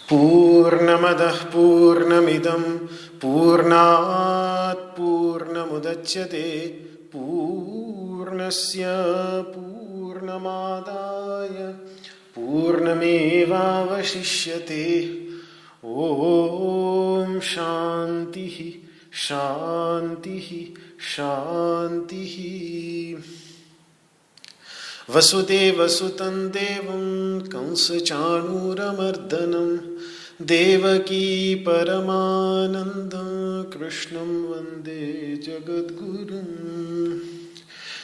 पूर्णमदः पूर्णमिदं पूर्णात् पूर्णमुदच्यते पूर्णस्य पूर्णमादाय पूर्णमेवावशिष्यते। ॐ शान्तिः शान्तिः शान्तिः। वसुदेवसुतं देवं कंसचाणूरमर्दनं देवकी परमानन्दं कृष्णं वन्दे जगद्गुरुं।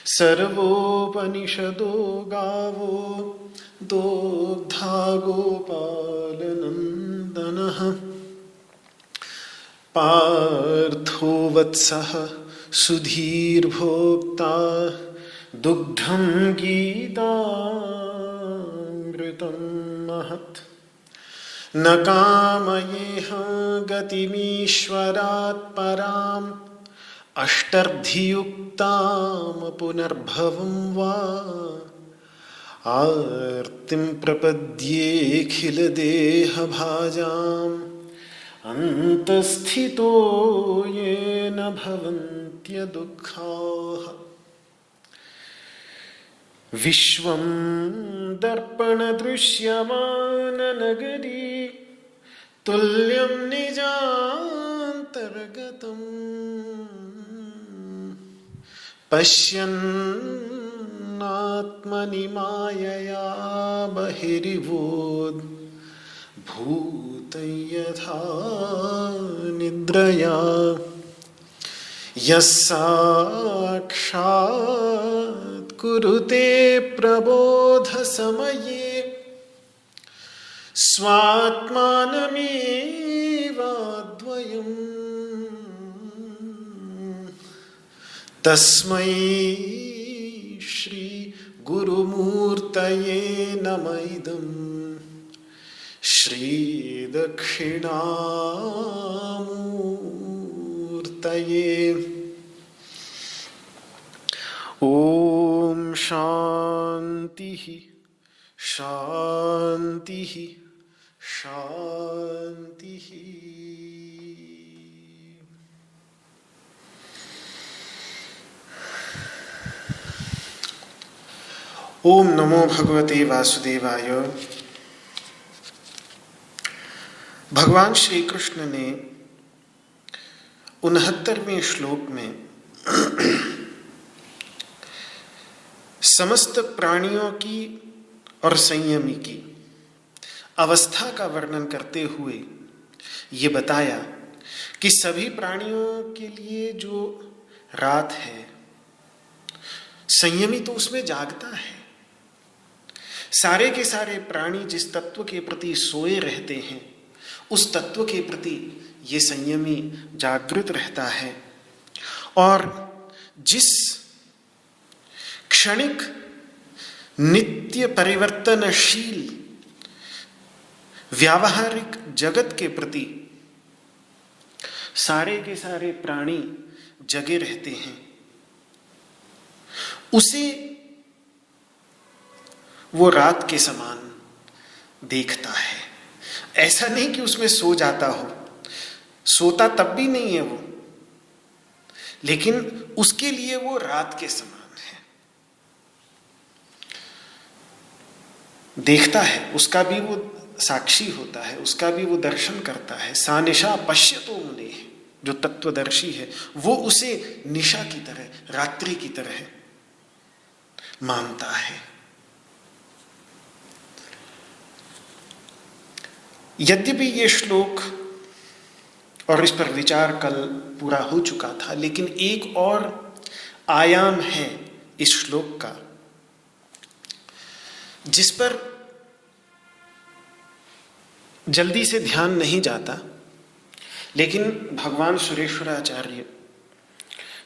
सर्वोपनिषदो गावो दोग्धा गोपालनन्दनः पार्थो वत्सः सुधीर्भोक्ता दुग्धं गीतामृतं महत्। न कामयेह गतिमीश्वरात् पराम् अष्टर्धियुक्तां पुनर्भवं वा आर्तिं प्रपद्येऽखिलदेहभाजाम् अन्तःस्थितो येन भवन्त्यदुःखाः। विश्वं दर्पणदृश्यमाननगरी तुल्यं निजान्तर्गतं पश्यन्नात्मनि मायया बहिर्भूतं यथा निद्रया। यस्साक्षात् कुरुते प्रबोधसमये स्वात्मानमेवाद्वयम् तस्मै श्री गुरुमूर्तये नमः इदं श्री दक्षिणामूर्तये। ओम शांतिः शांतिः शांतिः। ओम नमो भगवते वासुदेवाय। भगवान श्री कृष्ण ने 69वें श्लोक में समस्त प्राणियों की और संयमी की अवस्था का वर्णन करते हुए ये बताया कि सभी प्राणियों के लिए जो रात है, संयमी तो उसमें जागता है। सारे के सारे प्राणी जिस तत्व के प्रति सोए रहते हैं, उस तत्व के प्रति ये संयमी जागृत रहता है। और जिस क्षणिक नित्य परिवर्तनशील व्यावहारिक जगत के प्रति सारे के सारे प्राणी जगे रहते हैं, उसे वो रात के समान देखता है। ऐसा नहीं कि उसमें सो जाता हो, सोता तब भी नहीं है वो, लेकिन उसके लिए वो रात के समान है। देखता है, उसका भी वो साक्षी होता है, उसका भी वो दर्शन करता है। सा निशा पश्यतो मुनेः, जो तत्वदर्शी है वो उसे निशा की तरह, रात्रि की तरह मानता है। यद्यपि ये श्लोक, और इस पर विचार कल पूरा हो चुका था, लेकिन एक और आयाम है इस श्लोक का जिस पर जल्दी से ध्यान नहीं जाता, लेकिन भगवान सुरेश्वराचार्य,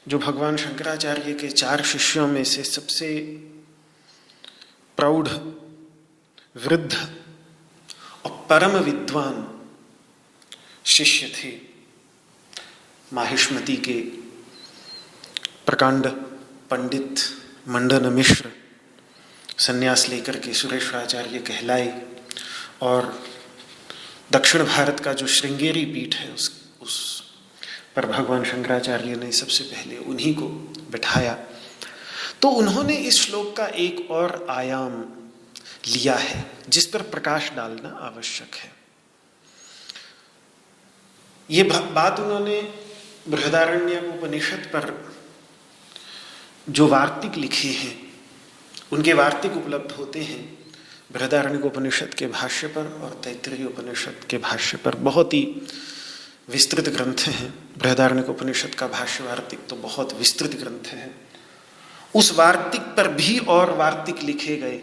जो भगवान शंकराचार्य के 4 शिष्यों में से सबसे प्रौढ़, वृद्ध और परम विद्वान शिष्य थे, माहिष्मति के प्रकांड पंडित मंडन मिश्र संन्यास लेकर के सुरेश्वराचार्य कहलाए, और दक्षिण भारत का जो श्रृंगेरी पीठ है उस पर भगवान शंकराचार्य ने सबसे पहले उन्हीं को बिठाया। तो उन्होंने इस श्लोक का एक और आयाम लिया है जिस पर प्रकाश डालना आवश्यक है। ये बात उन्होंने बृहदारण्यकोपनिषद पर जो वार्तिक लिखे हैं, उनके वार्तिक उपलब्ध होते हैं बृहदारण्यकोपनिषद के भाष्य पर और तैत्तिरीय उपनिषद के भाष्य पर। बहुत ही विस्तृत ग्रंथ हैं। बृहदारण्यकोपनिषद का भाष्य वार्तिक तो बहुत विस्तृत ग्रंथ है। उस वार्तिक पर भी और वार्तिक लिखे गए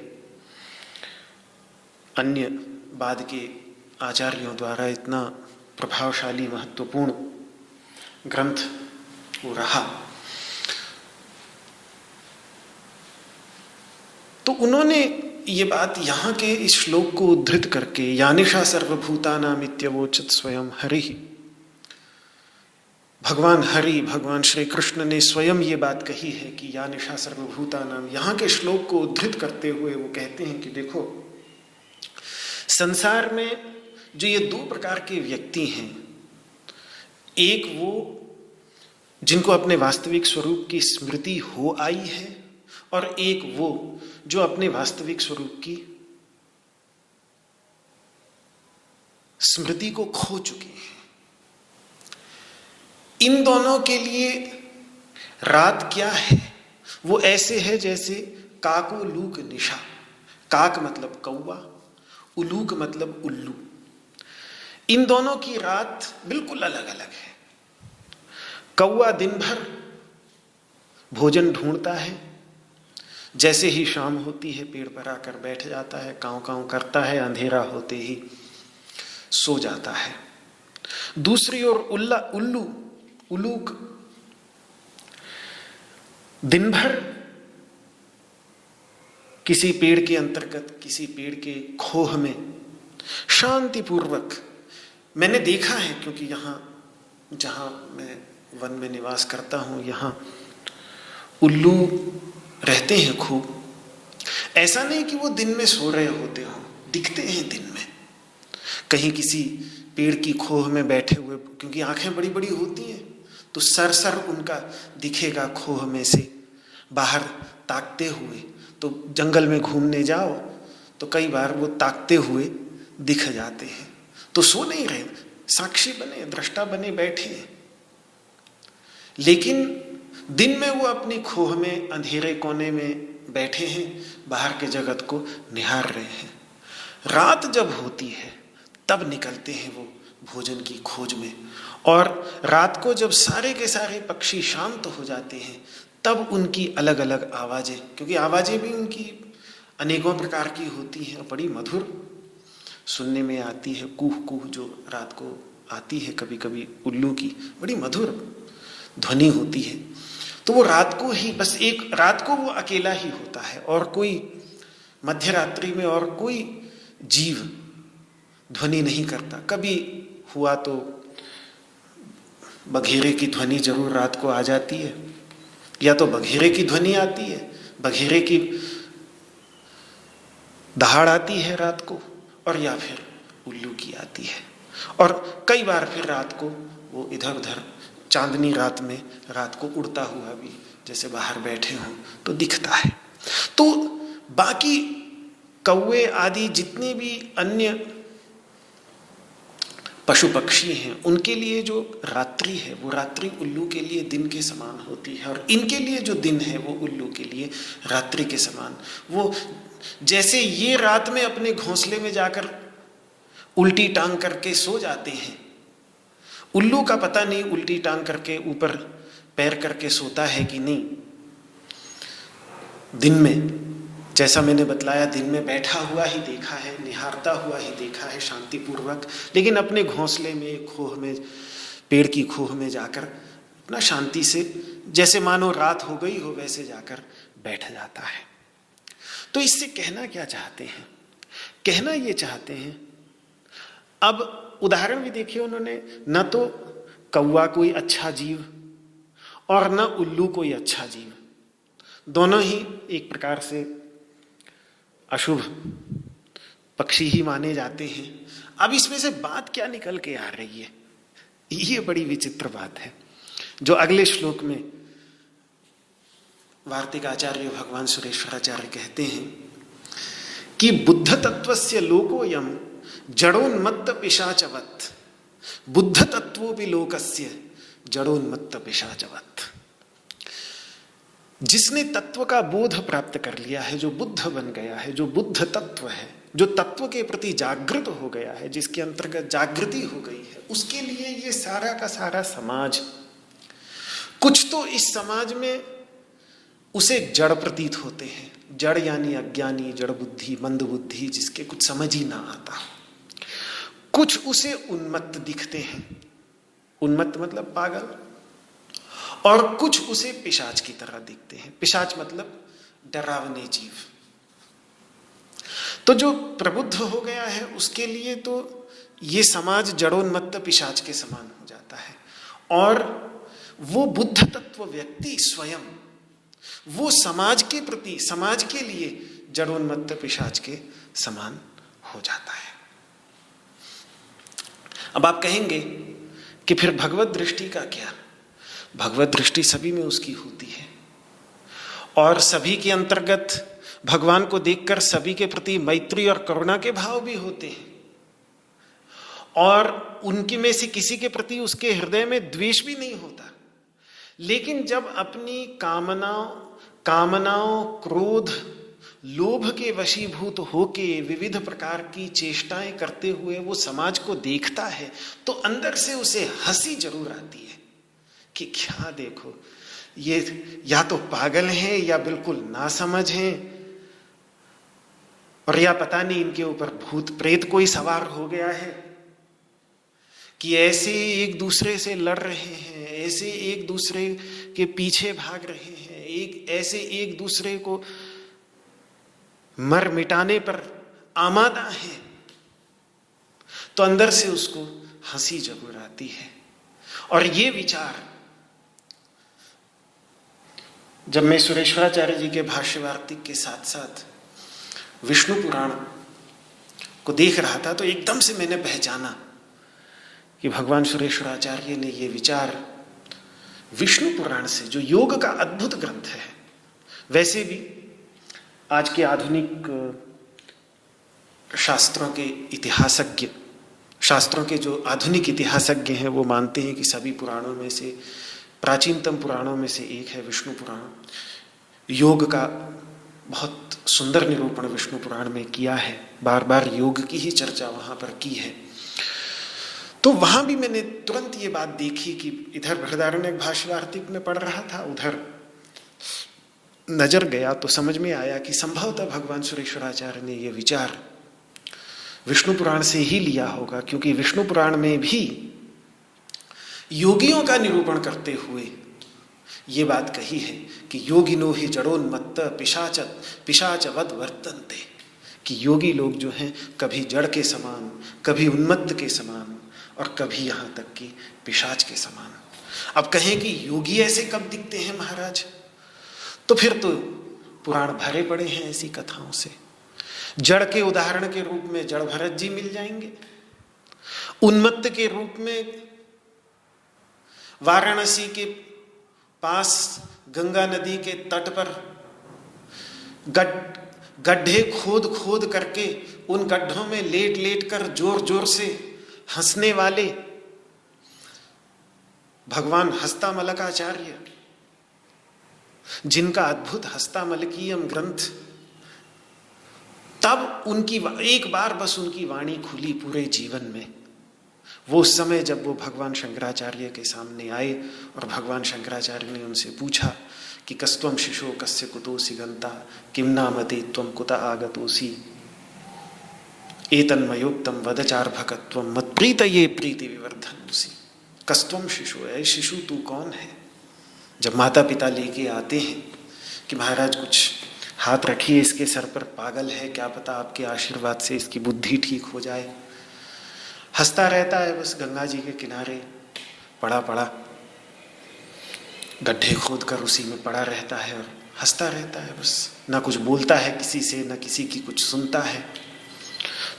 अन्य बाद के आचार्यों द्वारा इतना प्रभावशाली, महत्वपूर्ण ग्रंथ वो रहा। तो उन्होंने ये बात यहाँ के इस श्लोक को उद्धृत करके, यानिशा सर्वभूतानां इत्यवोचत स्वयं हरिः, भगवान हरि, भगवान श्री कृष्ण ने स्वयं ये बात कही है कि यानिशा सर्वभूतानां, यहाँ के श्लोक को उद्धृत करते हुए वो कहते हैं कि देखो, संसार में जो ये 2 प्रकार के व्यक्ति हैं, एक वो जिनको अपने वास्तविक स्वरूप की स्मृति हो आई है, और एक वो जो अपने वास्तविक स्वरूप की स्मृति को खो चुके हैं। इन दोनों के लिए रात क्या है? वो ऐसे है जैसे काको लूक निशा। काक मतलब कौवा, उलूक मतलब उल्लू। इन दोनों की रात बिल्कुल अलग अलग है। कौवा दिन भर भोजन ढूंढता है, जैसे ही शाम होती है पेड़ पर आकर बैठ जाता है, कांव कांव करता है, अंधेरा होते ही सो जाता है। दूसरी ओर उलूक दिन भर किसी पेड़ के अंतर्गत, किसी पेड़ के खोह में शांतिपूर्वक, मैंने देखा है क्योंकि यहाँ जहाँ मैं वन में निवास करता हूँ, यहाँ उल्लू रहते हैं खूब। ऐसा नहीं कि वो दिन में सो रहे होते हो, दिखते हैं दिन में कहीं किसी पेड़ की खोह में बैठे हुए, क्योंकि आंखें बड़ी बड़ी होती हैं, तो सर उनका दिखेगा खोह में से बाहर ताकते हुए। तो जंगल में घूमने जाओ तो कई बार वो ताकते हुए दिख जाते हैं। तो सो नहीं रहे, साक्षी बने, दृष्टा बने बैठे हैं, लेकिन दिन में वो अपनी खोह में अंधेरे कोने में बैठे हैं, बाहर के जगत को निहार रहे हैं। रात जब होती है तब निकलते हैं वो भोजन की खोज में, और रात को जब सारे के सारे पक्षी शांत हो जाते हैं तब उनकी अलग अलग आवाज़ें, क्योंकि आवाज़ें भी उनकी अनेकों प्रकार की होती हैं, बड़ी मधुर सुनने में आती है। कूह कूह जो रात को आती है कभी कभी उल्लू की, बड़ी मधुर ध्वनि होती है। तो वो रात को ही, बस एक रात को वो अकेला ही होता है, और कोई मध्य रात्रि में और कोई जीव ध्वनि नहीं करता। कभी हुआ तो बघेरे की ध्वनि जरूर रात को आ जाती है, या तो बघेरे की ध्वनि आती है, बघेरे की दहाड़ आती है रात को, और या फिर उल्लू की आती है। और कई बार फिर रात को वो इधर उधर चांदनी रात में रात को उड़ता हुआ भी जैसे बाहर बैठे हों तो दिखता है। तो बाकी कौवे आदि जितने भी अन्य पशु पक्षी हैं उनके लिए जो रात्रि है वो रात्रि उल्लू के लिए दिन के समान होती है, और इनके लिए जो दिन है वो उल्लू के लिए रात्रि के समान। वो जैसे ये रात में अपने घोंसले में जाकर उल्टी टांग करके सो जाते हैं, उल्लू का पता नहीं उल्टी टांग करके ऊपर पैर करके सोता है कि नहीं। दिन में जैसा मैंने बतलाया, दिन में बैठा हुआ ही देखा है, निहारता हुआ ही देखा है शांतिपूर्वक, लेकिन अपने घोंसले में खोह में पेड़ की खोह में जाकर अपना शांति से जैसे मानो रात हो गई हो वैसे जाकर बैठ जाता है। तो इससे कहना क्या चाहते हैं? कहना ये चाहते हैं, अब उदाहरण भी देखिए उन्होंने, न तो कौवा कोई अच्छा जीव और न उल्लू कोई अच्छा जीव, दोनों ही एक प्रकार से अशुभ पक्षी ही माने जाते हैं। अब इसमें से बात क्या निकल के आ रही है, ये बड़ी विचित्र बात है, जो अगले श्लोक में वार्तिक आचार्य भगवान सुरेश्वराचार्य कहते हैं कि बुद्ध तत्वस्य लोकोयम जड़ोन्मत्त पिशाचवत्, बुद्ध तत्वो भी लोकस्य जड़ोन्मत्त पिशाचवत्। जिसने तत्व का बोध प्राप्त कर लिया है, जो बुद्ध बन गया है, जो बुद्ध तत्व है, जो तत्व के प्रति जागृत हो गया है, जिसके अंतर्गत जागृति हो गई है, उसके लिए ये सारा का सारा समाज, कुछ तो इस समाज में उसे जड़ प्रतीत होते हैं। जड़ यानी अज्ञानी, जड़ बुद्धि, मंद बुद्धि, जिसके कुछ समझ ही ना आता। कुछ उसे उन्मत्त दिखते हैं, उन्मत्त मतलब पागल, और कुछ उसे पिशाच की तरह दिखते हैं। पिशाच मतलब डरावने जीव। तो जो प्रबुद्ध हो गया है उसके लिए तो ये समाज जड़ोन्मत्त पिशाच के समान हो जाता है, और वो बुद्ध तत्व व्यक्ति स्वयं वो समाज के प्रति, समाज के लिए जड़ोन्मत्त पिशाच के समान हो जाता है। अब आप कहेंगे कि फिर भगवत दृष्टि का क्या? भगवत दृष्टि सभी में उसकी होती है, और सभी के अंतर्गत भगवान को देखकर सभी के प्रति मैत्री और करुणा के भाव भी होते हैं, और उनकी में से किसी के प्रति उसके हृदय में द्वेष भी नहीं होता। लेकिन जब अपनी कामनाओं, क्रोध, लोभ के वशीभूत होके विविध प्रकार की चेष्टाएं करते हुए वो समाज को देखता है, तो अंदर से उसे हंसी जरूर आती है कि क्या देखो, ये या तो पागल हैं या बिल्कुल नासमझ हैं, और या पता नहीं इनके ऊपर भूत प्रेत कोई सवार हो गया है कि ऐसे एक दूसरे से लड़ रहे हैं, ऐसे एक दूसरे के पीछे भाग रहे हैं, ऐसे एक दूसरे को मर मिटाने पर आमादा है। तो अंदर से उसको हंसी जरूर आती है। और ये विचार जब मैं सुरेश्वराचार्य जी के भाष्य वार्तिक के साथ साथ विष्णु पुराण को देख रहा था, तो एकदम से मैंने पहचाना कि भगवान सुरेश्वराचार्य ने ये विचार विष्णु पुराण से, जो योग का अद्भुत ग्रंथ है, वैसे भी आज के आधुनिक शास्त्रों के इतिहासज्ञ, शास्त्रों के जो आधुनिक इतिहासज्ञ हैं वो मानते हैं कि सभी पुराणों में से, प्राचीनतम पुराणों में से एक है विष्णु पुराण। योग का बहुत सुंदर निरूपण विष्णु पुराण में किया है, बार बार योग की ही चर्चा वहां पर की है। तो वहां भी मैंने तुरंत ये बात देखी कि इधर बृहदारण्यक भाष्य वार्तिक में पढ़ रहा था, उधर नजर गया तो समझ में आया कि संभवतः भगवान सुरेश्वराचार्य ने ये विचार विष्णु पुराण से ही लिया होगा, क्योंकि विष्णु पुराण में भी योगियों का निरूपण करते हुए ये बात कही है कि योगिनो ही जड़ोन्मत्त पिशाचवद वर्तन्ते, कि योगी लोग जो हैं कभी जड़ के समान, कभी उन्मत्त के समान, और कभी यहाँ तक कि पिशाच के समान। अब कहें कि योगी ऐसे कब दिखते हैं महाराज, तो फिर तो पुराण भरे पड़े हैं ऐसी कथाओं से। जड़ के उदाहरण के रूप में जड़ भरत जी मिल जाएंगे, उन्मत्त के रूप में वाराणसी के पास गंगा नदी के तट पर गड्ढे खोद खोद करके उन गड्ढों में लेट लेट कर जोर जोर से हंसने वाले भगवान हस्तामलकाचार्य, जिनका अद्भुत हस्तामलकीयम ग्रंथ, तब उनकी एक बार बस उनकी वाणी खुली पूरे जीवन में, वो समय जब वो भगवान शंकराचार्य के सामने आए और भगवान शंकराचार्य ने उनसे पूछा कि कस्त्वम शिशो कस्य कुतोसि गंता किम नामते त्वं कुत आगतोसि एतन्मयोक्तम वदचार्भकत्वम मत्प्रीतये प्रीति विवर्धनोसि। कस्त्वम शिशु, है शिशु तू कौन है? जब माता पिता लेके आते हैं कि महाराज कुछ हाथ रखिए इसके सर पर, पागल है, क्या पता आपके आशीर्वाद से इसकी बुद्धि ठीक हो जाए, हंसता रहता है बस गंगा जी के किनारे पड़ा पड़ा, गड्ढे खोद कर उसी में पड़ा रहता है और हंसता रहता है बस, ना कुछ बोलता है किसी से, ना किसी की कुछ सुनता है।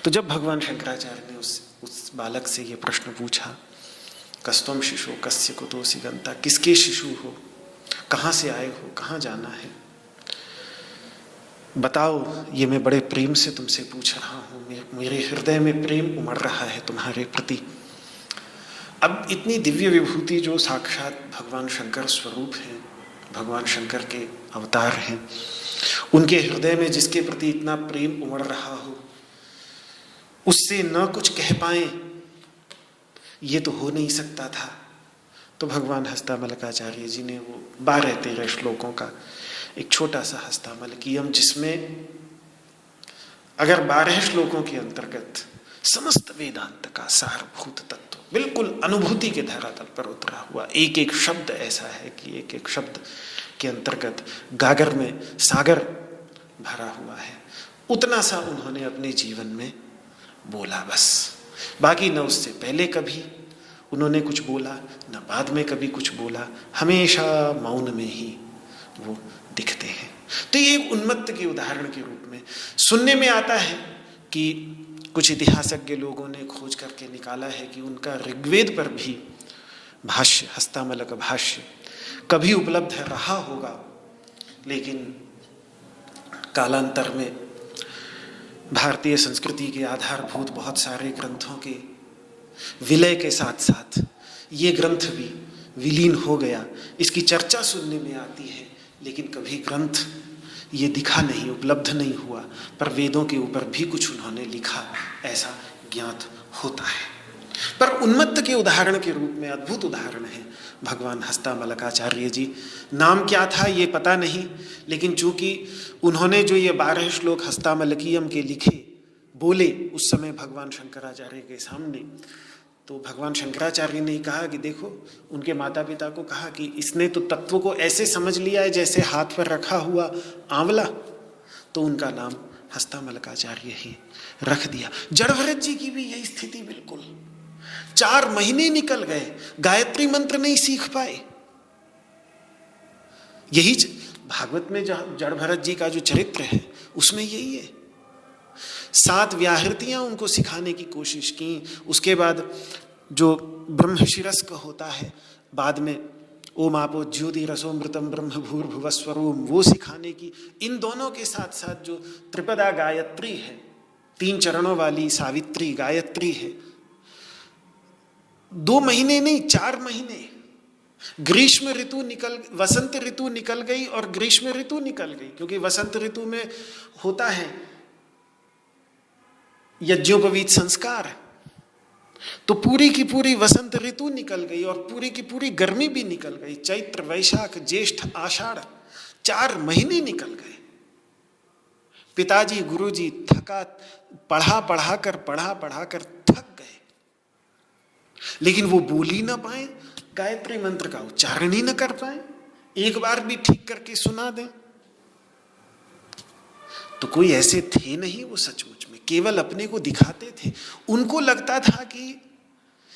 तो जब भगवान शंकराचार्य ने उस बालक से ये प्रश्न पूछा, कस्त्वम शिशु कस्य कुतोसि गंता, किसके शिशु हो, कहाँ से आए हो, कहाँ जाना है, बताओ, ये मैं बड़े प्रेम से तुमसे पूछ रहा हूँ, मेरे हृदय में प्रेम उमड़ रहा है तुम्हारे प्रति। अब इतनी दिव्य विभूति जो साक्षात भगवान शंकर स्वरूप हैं, भगवान शंकर के अवतार हैं, उनके हृदय में जिसके प्रति इतना प्रेम उमड़ रहा हो, उससे न कुछ कह पाए, ये तो हो नहीं सकता था। तो भगवान हस्तामलकाचार्य जी ने वो 12-13 श्लोकों का एक छोटा सा हस्तामलकीयम, जिसमें अगर 12 श्लोकों के अंतर्गत समस्त वेदांत का सारभूत तत्व बिल्कुल अनुभूति के धरातल पर उतरा हुआ, एक एक शब्द ऐसा है कि एक एक शब्द के अंतर्गत गागर में सागर भरा हुआ है, उतना सा उन्होंने अपने जीवन में बोला बस। बाकी न उससे पहले कभी उन्होंने कुछ बोला, न बाद में कभी कुछ बोला, हमेशा मौन में ही वो दिखते हैं। तो ये एक उन्मत्त के उदाहरण के रूप में सुनने में आता है कि कुछ इतिहासज्ञ लोगों ने खोज करके निकाला है कि उनका ऋग्वेद पर भी भाष्य, हस्तामलक भाष्य कभी उपलब्ध रहा होगा, लेकिन कालांतर में भारतीय संस्कृति के आधारभूत बहुत सारे ग्रंथों के विलय के साथ साथ ये ग्रंथ भी विलीन हो गया। इसकी चर्चा सुनने में आती है, लेकिन कभी ग्रंथ ये दिखा नहीं, उपलब्ध नहीं हुआ, पर वेदों के ऊपर भी कुछ उन्होंने लिखा ऐसा ज्ञात होता है। पर उन्मत्त के उदाहरण के रूप में अद्भुत उदाहरण है भगवान हस्तामलकाचार्य जी। नाम क्या था ये पता नहीं, लेकिन चूंकि उन्होंने जो ये 12 श्लोक हस्तामलकीयम के लिखे, बोले उस समय भगवान शंकराचार्य के सामने, तो भगवान शंकराचार्य ने कहा कि देखो, उनके माता पिता को कहा कि इसने तो तत्व को ऐसे समझ लिया है जैसे हाथ पर रखा हुआ आंवला, तो उनका नाम हस्तामलकाचार्य ही रख दिया। जड़भरत जी की भी यही स्थिति बिल्कुल, 4 महीने निकल गए, गायत्री मंत्र नहीं सीख पाए। यही भागवत में जड़भरत जी का जो चरित्र है उसमें यही है। 7 व्याहृतियां उनको सिखाने की कोशिश की, उसके बाद जो ब्रह्मशिरस्क होता है, बाद में ओम आपो ज्योति रसोमृतम ब्रह्म भूर्भुवस्वरूम, वो सिखाने की। इन दोनों के साथ साथ जो त्रिपदा गायत्री है, 3 चरणों वाली सावित्री गायत्री है, 2 महीने नहीं 4 महीने, ग्रीष्म ऋतु वसंत ऋतु निकल गई और ग्रीष्म ऋतु निकल गई, क्योंकि वसंत ऋतु में होता है यज्ञोपवीत संस्कार, तो पूरी की पूरी वसंत ऋतु निकल गई और पूरी की पूरी गर्मी भी निकल गई। चैत्र वैशाख ज्येष्ठ आषाढ़ 4 महीने निकल गए। पिताजी गुरुजी थका, पढ़ा कर थक गए, लेकिन वो बोल ही ना पाए, गायत्री मंत्र का उच्चारण ही ना कर पाए, एक बार भी ठीक करके सुना दें। तो कोई ऐसे थे नहीं वो सचमुच में, केवल अपने को दिखाते थे। उनको लगता था कि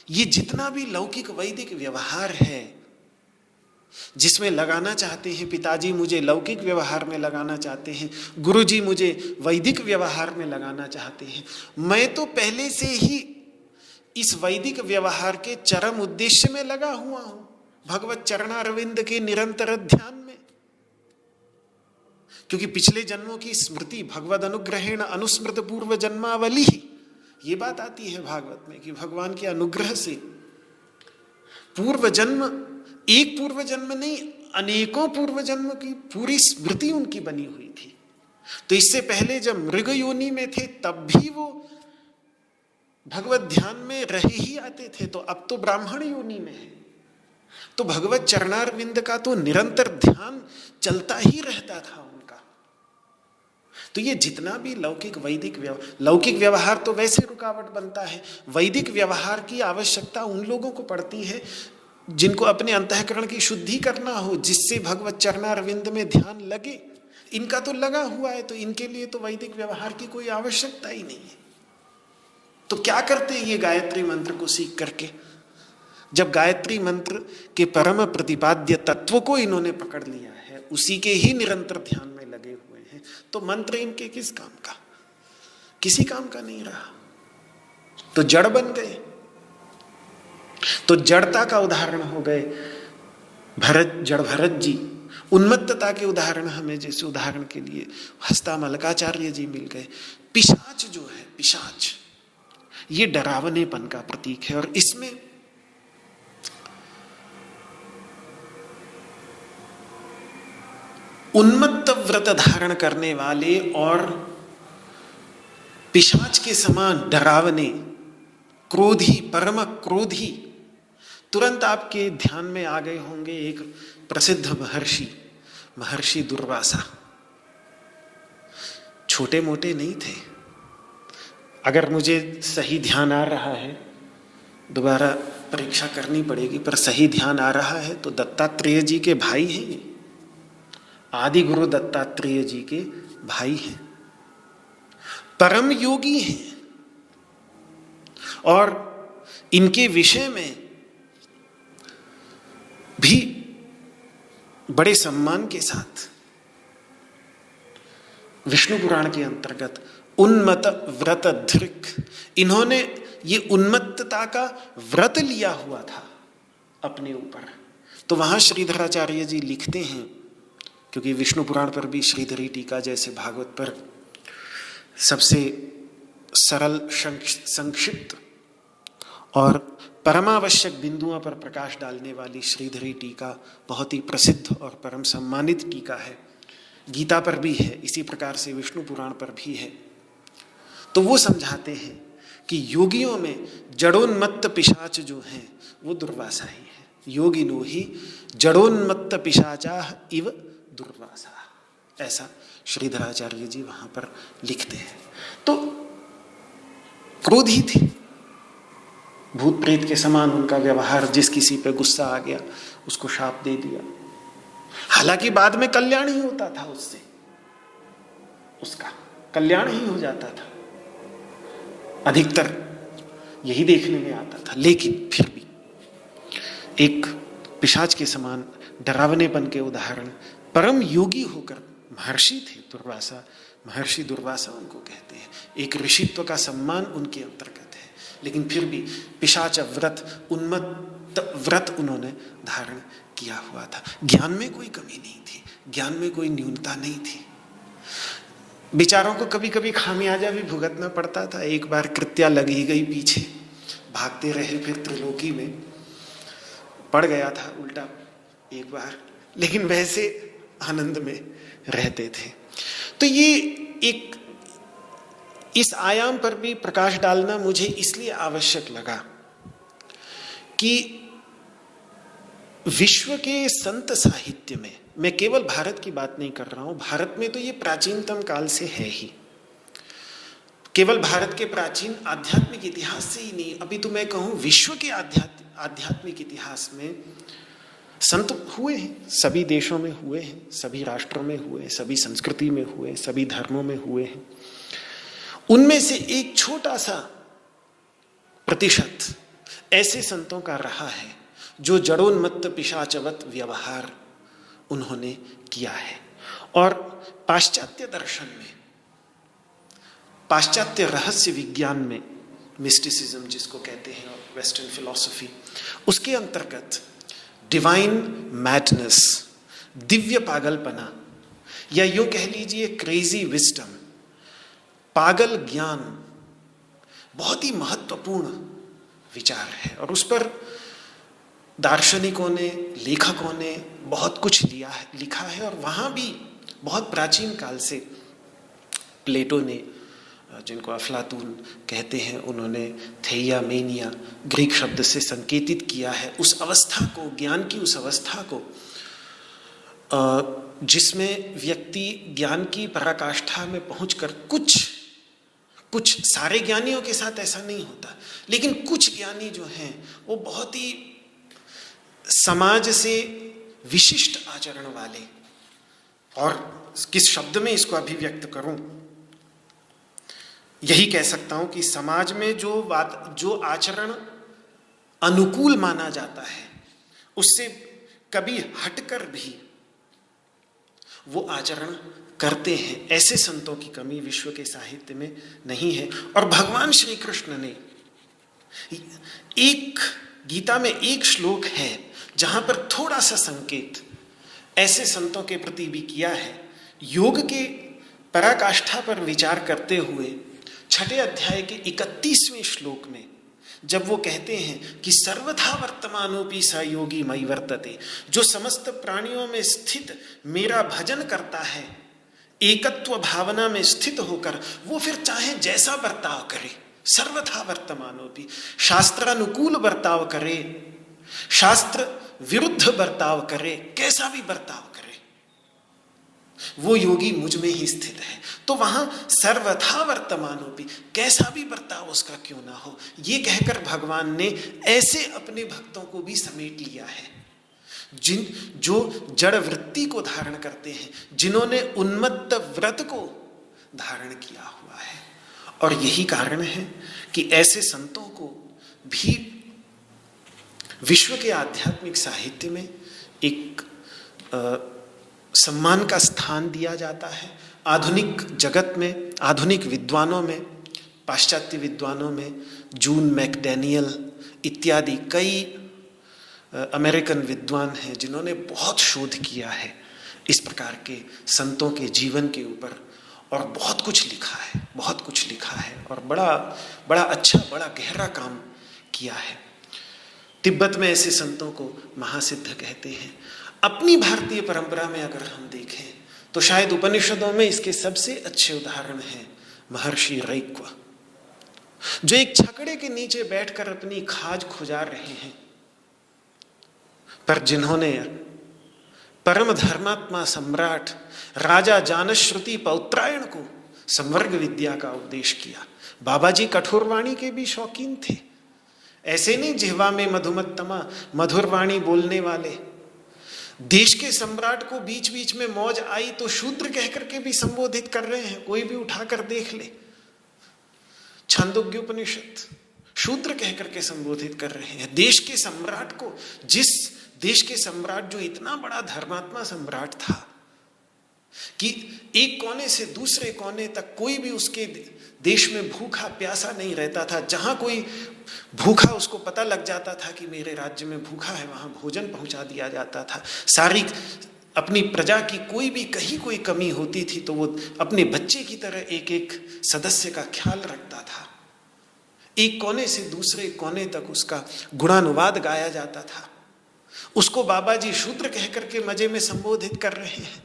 ये जितना भी लौकिक वैदिक व्यवहार है जिसमें लगाना चाहते हैं, पिताजी मुझे लौकिक व्यवहार में लगाना चाहते हैं, गुरुजी मुझे वैदिक व्यवहार में लगाना चाहते हैं, मैं तो पहले से ही इस वैदिक व्यवहार के चरम उद्देश्य में लगा हुआ हूं, भगवत चरणारविंद के निरंतर ध्यान में। क्योंकि पिछले जन्मों की स्मृति, भगवद अनुग्रहेण अनुस्मृत पूर्व जन्मावली, ये बात आती है भागवत में कि भगवान के अनुग्रह से पूर्व जन्म, एक पूर्व जन्म नहीं, अनेकों पूर्व जन्म की पूरी स्मृति उनकी बनी हुई थी। तो इससे पहले जब मृग योनि में थे तब भी वो भगवत ध्यान में रहे ही आते थे, तो अब तो ब्राह्मण योनि में है, तो भगवत चरणारविंद का तो निरंतर ध्यान चलता ही रहता था उनका। तो ये जितना भी लौकिक व्यवहार तो वैसे रुकावट बनता है, वैदिक व्यवहार की आवश्यकता उन लोगों को पड़ती है जिनको अपने अंतःकरण की शुद्धि करना हो, जिससे भगवत चरणारविंद में ध्यान लगे। इनका तो लगा हुआ है, तो इनके लिए तो वैदिक व्यवहार की कोई आवश्यकता ही नहीं है। तो क्या करते ये गायत्री मंत्र को सीख करके? जब गायत्री मंत्र के परम प्रतिपाद्य तत्व को इन्होंने पकड़ लिया है, उसी के ही निरंतर ध्यान में लगे हुए हैं, तो मंत्र इनके किस काम का? किसी काम का नहीं रहा, तो जड़ बन गए। तो जड़ता का उदाहरण हो गए जड़ भरत जी, उन्मत्तता के उदाहरण हमें जैसे उदाहरण के लिए हस्तामलकाचार्य जी मिल गए। पिशाच जो है, पिशाच ये डरावनेपन का प्रतीक है, और इसमें उन्मत्त व्रत धारण करने वाले और पिशाच के समान डरावने, क्रोधी, परम क्रोधी, तुरंत आपके ध्यान में आ गए होंगे एक प्रसिद्ध महर्षि दुर्वासा। छोटे मोटे नहीं थे। अगर मुझे सही ध्यान आ रहा है, दोबारा परीक्षा करनी पड़ेगी, पर सही ध्यान आ रहा है तो दत्तात्रेय जी के भाई हैं, आदि गुरु दत्तात्रेय जी के भाई हैं, परम योगी हैं, और इनके विषय में भी बड़े सम्मान के साथ विष्णु पुराण के अंतर्गत उन्मत्त व्रत धृक, इन्होंने ये उन्मत्तता का व्रत लिया हुआ था अपने ऊपर। तो वहां श्रीधराचार्य जी लिखते हैं, क्योंकि विष्णु पुराण पर भी श्रीधरी टीका जैसे भागवत पर सबसे सरल, संक्षिप्त और परमावश्यक बिंदुओं पर प्रकाश डालने वाली श्रीधरी टीका बहुत ही प्रसिद्ध और परम सम्मानित टीका है। गीता पर भी है, इसी प्रकार से विष्णु पुराण पर भी है। तो वो समझाते हैं कि योगियों में जड़ोन्मत्त पिशाच जो हैं वो दुर्वासा ही है। योगिनो ही जड़ोन्मत्त पिशाचा इव दुर्वासा, ऐसा श्रीधराचार्य जी वहां पर लिखते हैं। तो क्रोधी थे, भूत प्रेत के समान उनका व्यवहार, जिस किसी पे गुस्सा आ गया उसको शाप दे दिया। हालांकि बाद में कल्याण ही होता था, उससे उसका कल्याण ही हो जाता था, अधिकतर यही देखने में आता था। लेकिन फिर भी एक पिशाच के समान डरावनेपन के उदाहरण, परम योगी होकर महर्षि थे दुर्वासा, महर्षि दुर्वासा उनको कहते हैं। एक ऋषित्व का सम्मान उनके अंतर्गत है, लेकिन फिर भी पिशाच व्रत, उन्मत्त व्रत उन्होंने धारण किया हुआ था। ज्ञान में कोई कमी नहीं थी, ज्ञान में कोई न्यूनता नहीं थी। बेचारों को कभी कभी खामियाजा भी भुगतना पड़ता था। एक बार कृत्या लग ही गई पीछे, भागते रहे, फिर त्रिलोकी में पड़ गया था उल्टा एक बार, लेकिन वैसे आनंद में रहते थे। तो ये एक इस आयाम पर भी प्रकाश डालना मुझे इसलिए आवश्यक लगा कि विश्व के संत साहित्य में, मैं केवल भारत की बात नहीं कर रहा हूं, भारत में तो ये प्राचीनतम काल से है ही, केवल भारत के प्राचीन आध्यात्मिक इतिहास से ही नहीं, अभी तो मैं कहूं विश्व के आध्यात्मिक इतिहास में संत हुए हैं, सभी देशों में हुए हैं, सभी राष्ट्रों में हुए, सभी संस्कृति में हुए, सभी धर्मों में हुए हैं। उनमें से एक छोटा सा प्रतिशत ऐसे संतों का रहा है जो जड़ोन्मत्त पिशाचवत व्यवहार उन्होंने किया है। और पाश्चात्य दर्शन में, पाश्चात्य रहस्य विज्ञान में मिस्टिसिज्म जिसको कहते हैं, वेस्टर्न फिलॉसफी, उसके अंतर्गत डिवाइन मैडनेस, दिव्य पागलपना, या यूं कह लीजिए क्रेजी विजडम, पागल ज्ञान, बहुत ही महत्वपूर्ण विचार है। और उस पर दार्शनिकों ने, लेखकों ने बहुत कुछ लिखा है। और वहाँ भी बहुत प्राचीन काल से प्लेटो ने, जिनको अफलातून कहते हैं, उन्होंने थेइया मेनिया ग्रीक शब्द से संकेतित किया है उस अवस्था को, ज्ञान की उस अवस्था को, जिसमें व्यक्ति ज्ञान की पराकाष्ठा में पहुंचकर कुछ सारे ज्ञानियों के साथ ऐसा नहीं होता, लेकिन कुछ ज्ञानी जो हैं वो बहुत ही समाज से विशिष्ट आचरण वाले, और किस शब्द में इसको अभिव्यक्त करूं, यही कह सकता हूं कि समाज में जो आचरण अनुकूल माना जाता है उससे कभी हटकर भी वो आचरण करते हैं। ऐसे संतों की कमी विश्व के साहित्य में नहीं है। और भगवान श्री कृष्ण ने एक गीता में एक श्लोक है जहां पर थोड़ा सा संकेत ऐसे संतों के प्रति भी किया है। योग के पराकाष्ठा पर विचार करते हुए 6 अध्याय के 31वें श्लोक में जब वो कहते हैं कि सर्वथा वर्तमानोपि स योगी मयि वर्तते, जो समस्त प्राणियों में स्थित मेरा भजन करता है, एकत्व भावना में स्थित होकर, वो फिर चाहे जैसा बर्ताव करे, सर्वथा वर्तमानोपि, शास्त्रानुकूल बर्ताव करे, शास्त्र विरुद्ध बर्ताव करे, कैसा भी बर्ताव करे, वो योगी मुझ में ही स्थित है। तो वहां सर्वथा वर्तमानोपि, कैसा भी बर्ताव उसका क्यों ना हो, ये कहकर भगवान ने ऐसे अपने भक्तों को भी समेट लिया है जो जड़ वृत्ति को धारण करते हैं, जिन्होंने उन्मत्त व्रत को धारण किया हुआ है। और यही कारण है कि ऐसे संतों को भी विश्व के आध्यात्मिक साहित्य में एक सम्मान का स्थान दिया जाता है। आधुनिक जगत में, आधुनिक विद्वानों में, पाश्चात्य विद्वानों में जून मैकडैनियल इत्यादि कई अमेरिकन विद्वान हैं जिन्होंने बहुत शोध किया है इस प्रकार के संतों के जीवन के ऊपर, और बहुत कुछ लिखा है और बड़ा अच्छा, बड़ा गहरा काम किया है। तिब्बत में ऐसे संतों को महासिद्ध कहते हैं। अपनी भारतीय परंपरा में अगर हम देखें तो शायद उपनिषदों में इसके सबसे अच्छे उदाहरण हैं महर्षि रैक्व, जो एक छकड़े के नीचे बैठकर अपनी खाज खुजार रहे हैं, पर जिन्होंने परम धर्मात्मा सम्राट राजा जानश्रुति पौत्रायण को संवर्ग विद्या का उपदेश किया। बाबा जी कठोरवाणी के भी शौकीन थे, ऐसे नहीं जिह्वा में मधुमत्तमा, मधुरवाणी बोलने वाले। देश के सम्राट को बीच बीच में मौज आई तो शूद्र कहकर के भी संबोधित कर रहे हैं, कोई भी उठाकर देख ले। छांदोग्योपनिषद शूद्र कहकर के संबोधित कर रहे हैं देश के सम्राट को, जिस देश के सम्राट जो इतना बड़ा धर्मात्मा सम्राट था कि एक कोने से दूसरे कोने तक कोई भी उसके देश में भूखा प्यासा नहीं रहता था। जहां कोई भूखा उसको पता लग जाता था कि मेरे राज्य में भूखा है, वहां भोजन पहुंचा दिया जाता था। सारी अपनी प्रजा की कोई भी कहीं कोई कमी होती थी तो वो अपने बच्चे की तरह एक एक सदस्य का ख्याल रखता था। एक कोने से दूसरे कोने तक उसका गुणानुवाद गाया जाता था। उसको बाबा जी शूद्र कह करके मजे में संबोधित कर रहे हैं।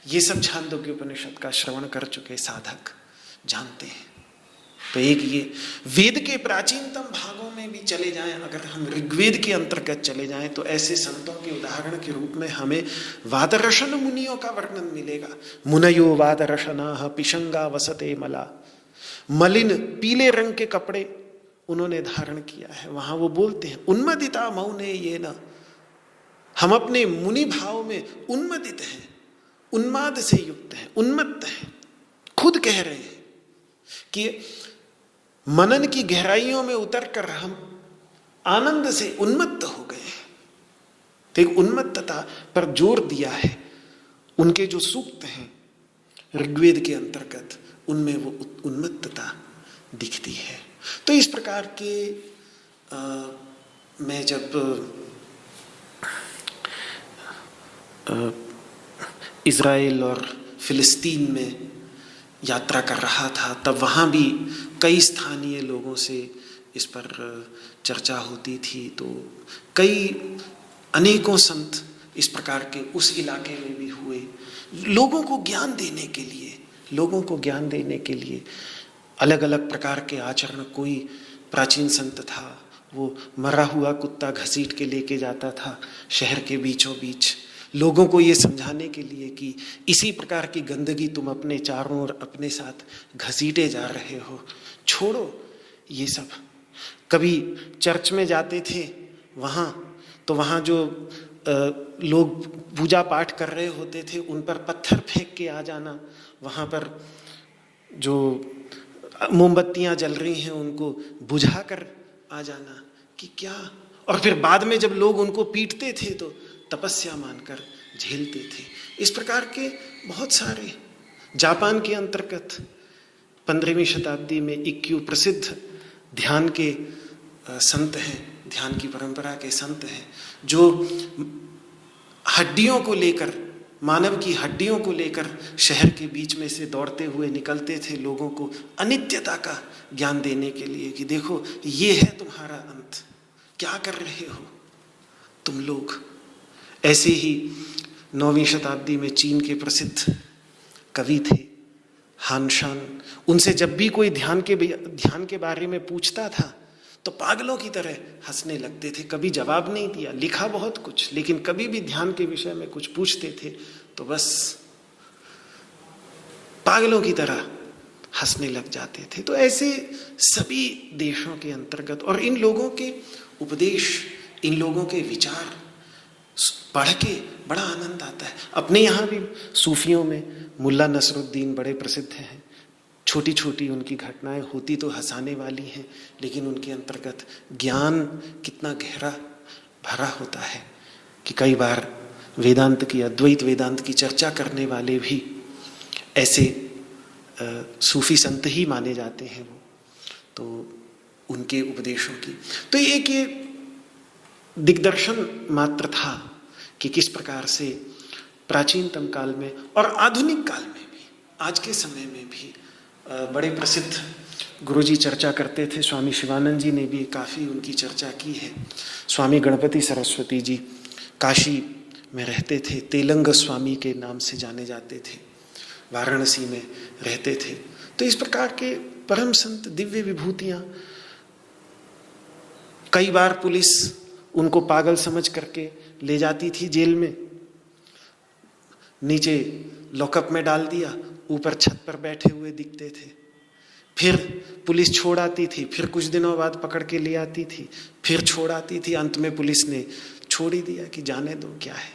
ये सब छांदोग्य उपनिषद का श्रवण कर चुके साधक जानते हैं। तो एक ये वेद के प्राचीनतम भागों में भी चले जाएं, अगर हम ऋग्वेद के अंतर्गत चले जाएं तो ऐसे संतों के उदाहरण के रूप में हमें वादरशन मुनियों का वर्णन मिलेगा। मुनयो वादरशनाः पिशंगा वसते मला, मलिन पीले रंग के कपड़े उन्होंने धारण किया है। वहां वो बोलते हैं उन्मदिता मौने ये न, हम अपने मुनि भाव में उन्मदित हैं, उन्माद से युक्त हैं, उन्मत्त हैं। खुद कह रहे हैं कि मनन की गहराइयों में उतरकर हम आनंद से उन्मत्त हो गए। तो एक उन्मत्तता पर जोर दिया है। उनके जो सूक्त हैं ऋग्वेद के अंतर्गत, उनमें वो उन्मत्तता दिखती है। तो इस प्रकार के मैं जब इज़राइल और फिलिस्तीन में यात्रा कर रहा था, तब वहाँ भी कई स्थानीय लोगों से इस पर चर्चा होती थी। तो कई अनेकों संत इस प्रकार के उस इलाके में भी हुए, लोगों को ज्ञान देने के लिए, लोगों को ज्ञान देने के लिए अलग अलग प्रकार के आचरण। कोई प्राचीन संत था, वो मरा हुआ कुत्ता घसीट के लेके जाता था शहर के बीचों बीच, लोगों को ये समझाने के लिए कि इसी प्रकार की गंदगी तुम अपने चारों ओर अपने साथ घसीटे जा रहे हो, छोड़ो ये सब। कभी चर्च में जाते थे वहाँ, तो वहाँ जो लोग पूजा पाठ कर रहे होते थे उन पर पत्थर फेंक के आ जाना, वहाँ पर जो मोमबत्तियाँ जल रही हैं उनको बुझा कर आ जाना कि क्या। और फिर बाद में जब लोग उनको पीटते थे तो तपस्या मानकर झेलते थे। इस प्रकार के बहुत सारे, जापान के अंतर्गत 15वीं शताब्दी में इक्यू प्रसिद्ध ध्यान के संत हैं, ध्यान की परंपरा के संत हैं, जो हड्डियों को लेकर, मानव की हड्डियों को लेकर शहर के बीच में से दौड़ते हुए निकलते थे, लोगों को अनित्यता का ज्ञान देने के लिए कि देखो ये है तुम्हारा अंत, क्या कर रहे हो तुम लोग। ऐसे ही 9वीं शताब्दी में चीन के प्रसिद्ध कवि थे हान शान, उनसे जब भी कोई ध्यान के बारे में पूछता था तो पागलों की तरह हंसने लगते थे। कभी जवाब नहीं दिया, लिखा बहुत कुछ, लेकिन कभी भी ध्यान के विषय में कुछ पूछते थे तो बस पागलों की तरह हंसने लग जाते थे। तो ऐसे सभी देशों के अंतर्गत, और इन लोगों के उपदेश, इन लोगों के विचार पढ़ के बड़ा आनंद आता है। अपने यहाँ भी सूफियों में मुल्ला नसरुद्दीन बड़े प्रसिद्ध हैं। छोटी छोटी उनकी घटनाएं होती तो हंसाने वाली हैं, लेकिन उनके अंतर्गत ज्ञान कितना गहरा भरा होता है कि कई बार वेदांत की, अद्वैत वेदांत की चर्चा करने वाले भी ऐसे सूफी संत ही माने जाते हैं वो, तो उनके उपदेशों की। तो एक ये दिग्दर्शन मात्र था कि किस प्रकार से प्राचीनतम काल में और आधुनिक काल में भी, आज के समय में भी बड़े प्रसिद्ध गुरुजी चर्चा करते थे। स्वामी शिवानंद जी ने भी काफ़ी उनकी चर्चा की है। स्वामी गणपति सरस्वती जी काशी में रहते थे, तेलंग स्वामी के नाम से जाने जाते थे, वाराणसी में रहते थे। तो इस प्रकार के परम संत, दिव्य विभूतियाँ, कई बार पुलिस उनको पागल समझ करके ले जाती थी जेल में, नीचे लॉकअप में डाल दिया, ऊपर छत पर बैठे हुए दिखते थे, फिर पुलिस छोड़ आती थी, फिर कुछ दिनों बाद पकड़ के ले आती थी, फिर छोड़ आती थी, अंत में पुलिस ने छोड़ ही दिया कि जाने दो, क्या है।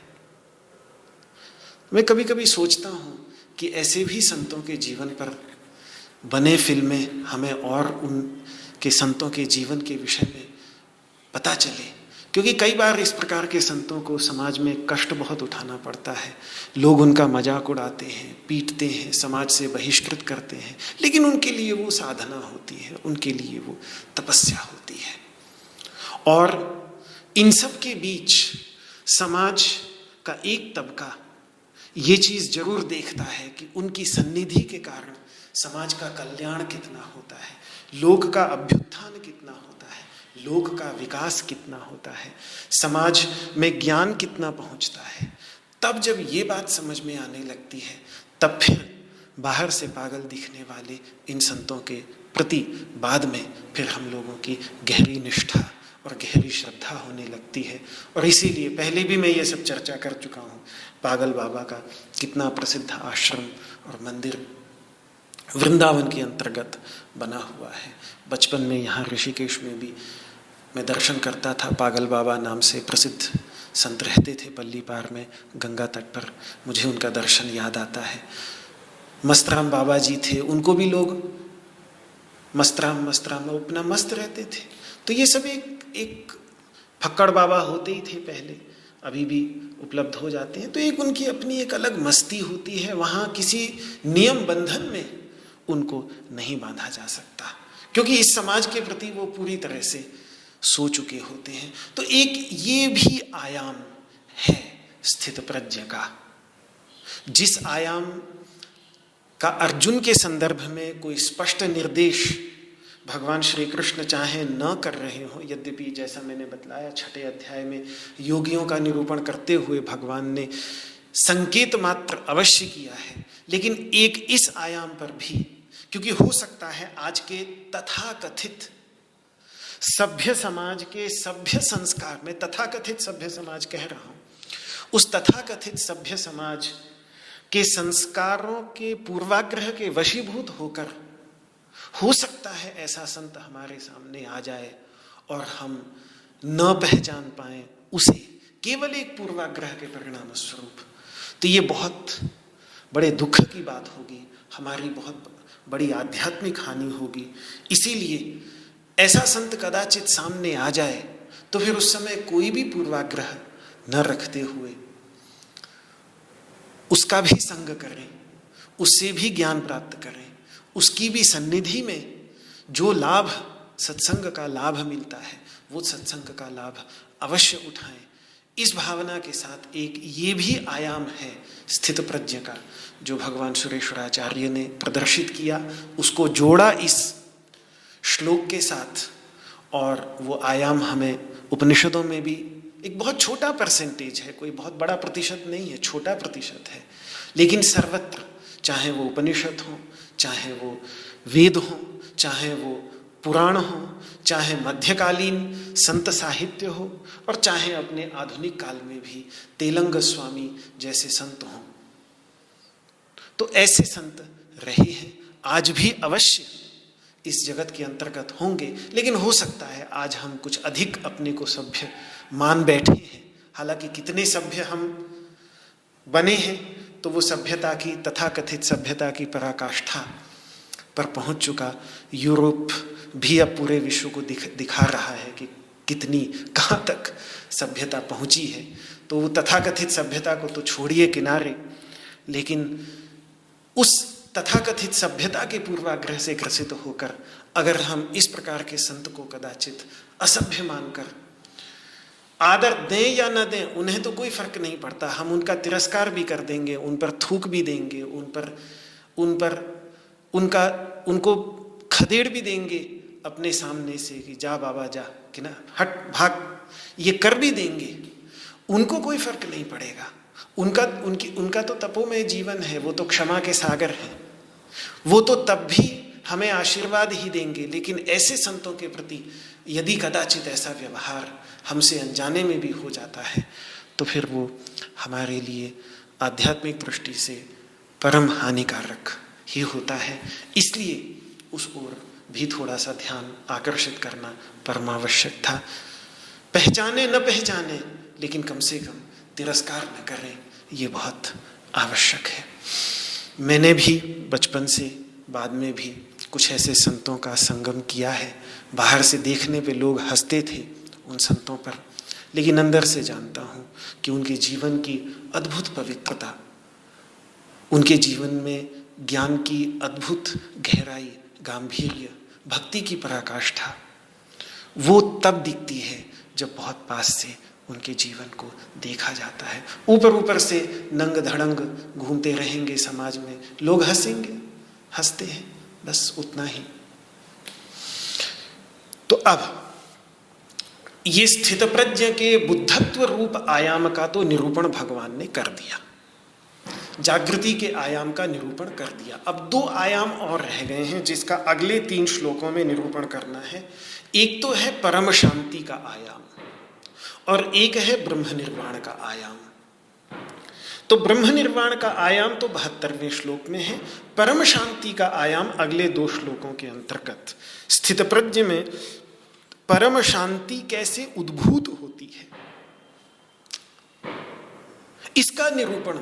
मैं कभी कभी सोचता हूँ कि ऐसे भी संतों के जीवन पर बने फिल्में हमें और उनके संतों के जीवन के विषय में पता चले, क्योंकि कई बार इस प्रकार के संतों को समाज में कष्ट बहुत उठाना पड़ता है। लोग उनका मजाक उड़ाते हैं, पीटते हैं, समाज से बहिष्कृत करते हैं, लेकिन उनके लिए वो साधना होती है, उनके लिए वो तपस्या होती है। और इन सब के बीच समाज का एक तबका ये चीज़ जरूर देखता है कि उनकी सन्निधि के कारण समाज का कल्याण कितना होता है, लोक का अभ्युत्थान कितना होता है, लोक का विकास कितना होता है, समाज में ज्ञान कितना पहुंचता है। तब जब ये बात समझ में आने लगती है, तब फिर बाहर से पागल दिखने वाले इन संतों के प्रति बाद में फिर हम लोगों की गहरी निष्ठा और गहरी श्रद्धा होने लगती है। और इसीलिए पहले भी मैं ये सब चर्चा कर चुका हूँ, पागल बाबा का कितना प्रसिद्ध आश्रम और मंदिर वृंदावन के अंतर्गत बना हुआ है। बचपन में यहाँ ऋषिकेश में भी मैं दर्शन करता था। पागल बाबा नाम से प्रसिद्ध संत रहते थे पल्ली पार में, गंगा तट पर। मुझे उनका दर्शन याद आता है। मस्तराम बाबा जी थे, उनको भी लोग मस्तराम अपना मस्त रहते थे। तो ये सब एक फक्कड़ बाबा होते ही थे पहले, अभी भी उपलब्ध हो जाते हैं। तो एक उनकी अपनी एक अलग मस्ती होती है, वहाँ किसी नियम बंधन में उनको नहीं बांधा जा सकता, क्योंकि इस समाज के प्रति वो पूरी तरह से सो चुके होते हैं। तो एक ये भी आयाम है स्थितप्रज्ञ का, जिस आयाम का अर्जुन के संदर्भ में कोई स्पष्ट निर्देश भगवान श्री कृष्ण चाहे न कर रहे हो। यद्यपि जैसा मैंने बतलाया 6 अध्याय में योगियों का निरूपण करते हुए भगवान ने संकेत मात्र अवश्य किया है, लेकिन एक इस आयाम पर भी, क्योंकि हो सकता है आज के तथाकथित सभ्य समाज के सभ्य संस्कार में, तथाकथित सभ्य समाज कह रहा हूं, उस तथाकथित सभ्य समाज के संस्कारों के पूर्वाग्रह के वशीभूत होकर हो सकता है ऐसा संत हमारे सामने आ जाए और हम न पहचान पाए उसे, केवल एक पूर्वाग्रह के परिणाम स्वरूप। तो ये बहुत बड़े दुख की बात होगी, हमारी बहुत बड़ी आध्यात्मिक हानि होगी। इसीलिए ऐसा संत कदाचित सामने आ जाए तो फिर उस समय कोई भी पूर्वाग्रह न रखते हुए उसका भी संग करें, उससे भी ज्ञान प्राप्त करें, उसकी भी सन्निधि में जो लाभ सत्संग का लाभ मिलता है वो सत्संग का लाभ अवश्य उठाएं। इस भावना के साथ एक ये भी आयाम है स्थित प्रज्ञ का, जो भगवान सुरेश्वराचार्य ने प्रदर्शित किया, उसको जोड़ा इस श्लोक के साथ। और वो आयाम हमें उपनिषदों में भी एक बहुत छोटा परसेंटेज है, कोई बहुत बड़ा प्रतिशत नहीं है, छोटा प्रतिशत है, लेकिन सर्वत्र, चाहे वो उपनिषद हो, चाहे वो वेद हो, चाहे वो पुराण हो, चाहे मध्यकालीन संत साहित्य हो, और चाहे अपने आधुनिक काल में भी तेलंग स्वामी जैसे संत हों, तो ऐसे संत रहे हैं, आज भी अवश्य इस जगत के अंतर्गत होंगे। लेकिन हो सकता है आज हम कुछ अधिक अपने को सभ्य मान बैठे हैं। हालांकि कितने सभ्य हम बने हैं तो वो सभ्यता की, तथाकथित सभ्यता की पराकाष्ठा पर पहुंच चुका यूरोप भी अब पूरे विश्व को दिखा रहा है कि कितनी कहाँ तक सभ्यता पहुंची है। तो वो तथाकथित सभ्यता को तो छोड़िए किनारे, लेकिन उस तथाकथित सभ्यता के पूर्वाग्रह से ग्रसित होकर अगर हम इस प्रकार के संत को कदाचित असभ्य मानकर आदर दें या न दें, उन्हें तो कोई फर्क नहीं पड़ता, हम उनका तिरस्कार भी कर देंगे, उन पर थूक भी देंगे, उनको खदेड़ भी देंगे अपने सामने से कि जा बाबा जा, कि ना हट भाग, ये कर भी देंगे, उनको कोई फर्क नहीं पड़ेगा। उनका तो तपोमय जीवन है, वो तो क्षमा के सागर हैं, वो तो तब भी हमें आशीर्वाद ही देंगे। लेकिन ऐसे संतों के प्रति यदि कदाचित ऐसा व्यवहार हमसे अनजाने में भी हो जाता है तो फिर वो हमारे लिए आध्यात्मिक दृष्टि से परम हानिकारक ही होता है। इसलिए उस ओर भी थोड़ा सा ध्यान आकर्षित करना परमावश्यक था। पहचाने न पहचाने, लेकिन कम से कम तिरस्कार न करें, ये बहुत आवश्यक है। मैंने भी बचपन से बाद में भी कुछ ऐसे संतों का संगम किया है। बाहर से देखने पे लोग हंसते थे उन संतों पर, लेकिन अंदर से जानता हूँ कि उनके जीवन की अद्भुत पवित्रता, उनके जीवन में ज्ञान की अद्भुत गहराई, गांभीर्य, भक्ति की पराकाष्ठा, वो तब दिखती है जब बहुत पास से उनके जीवन को देखा जाता है। ऊपर ऊपर से नंग धड़ंग घूमते रहेंगे समाज में, लोग हंसेंगे, हंसते हैं, बस उतना ही। तो अब ये स्थितप्रज्ञ के बुद्धत्व रूप आयाम का तो निरूपण भगवान ने कर दिया, जागृति के आयाम का निरूपण कर दिया। अब 2 आयाम और रह गए हैं जिसका अगले 3 श्लोकों में निरूपण करना है। एक तो है परम शांति का आयाम और एक है ब्रह्म निर्वाण का आयाम। तो ब्रह्म निर्वाण का आयाम तो 72वें श्लोक में है, परम शांति का आयाम अगले 2 श्लोकों के अंतर्गत। स्थितप्रज्ञ में परम शांति कैसे उद्भूत होती है, इसका निरूपण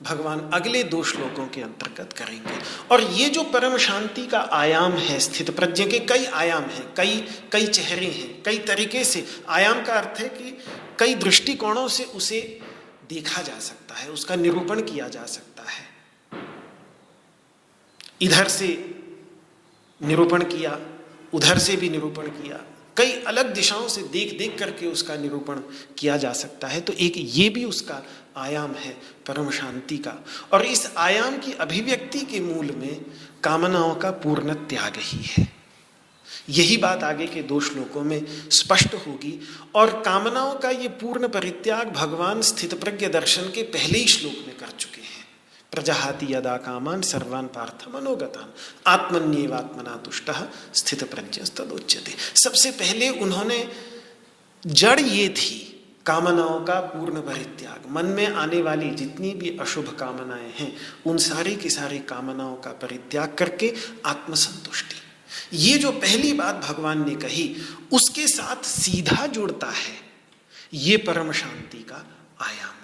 भगवान अगले 2 श्लोकों के अंतर्गत करेंगे। और ये जो परम शांति का आयाम है, स्थितप्रज्ञ के कई आयाम हैं, कई चेहरे हैं, कई तरीके से। आयाम का अर्थ है कि कई दृष्टिकोणों से उसे देखा जा सकता है, उसका निरूपण किया जा सकता है। इधर से निरूपण किया उधर से भी निरूपण किया, कई अलग दिशाओं से देख देख करके उसका निरूपण किया जा सकता है। तो एक ये भी उसका आयाम है परम शांति का। और इस आयाम की अभिव्यक्ति के मूल में कामनाओं का पूर्ण त्याग ही है। यही बात आगे के 2 श्लोकों में स्पष्ट होगी। और कामनाओं का ये पूर्ण परित्याग भगवान स्थितप्रज्ञ दर्शन के पहले ही श्लोक में कर चुके हैं। प्रजहाति यदा कामान सर्वान पार्थ मनोगतान आत्मन्येवात्मना तुष्टः स्थितप्रज्ञस्तदोच्यते। सबसे पहले उन्होंने जड़ ये थी कामनाओं का पूर्ण परित्याग। मन में आने वाली जितनी भी अशुभ कामनाएं हैं उन सारी की सारी कामनाओं का परित्याग करके आत्मसंतुष्टि, ये जो पहली बात भगवान ने कही उसके साथ सीधा जुड़ता है ये परम शांति का आयाम।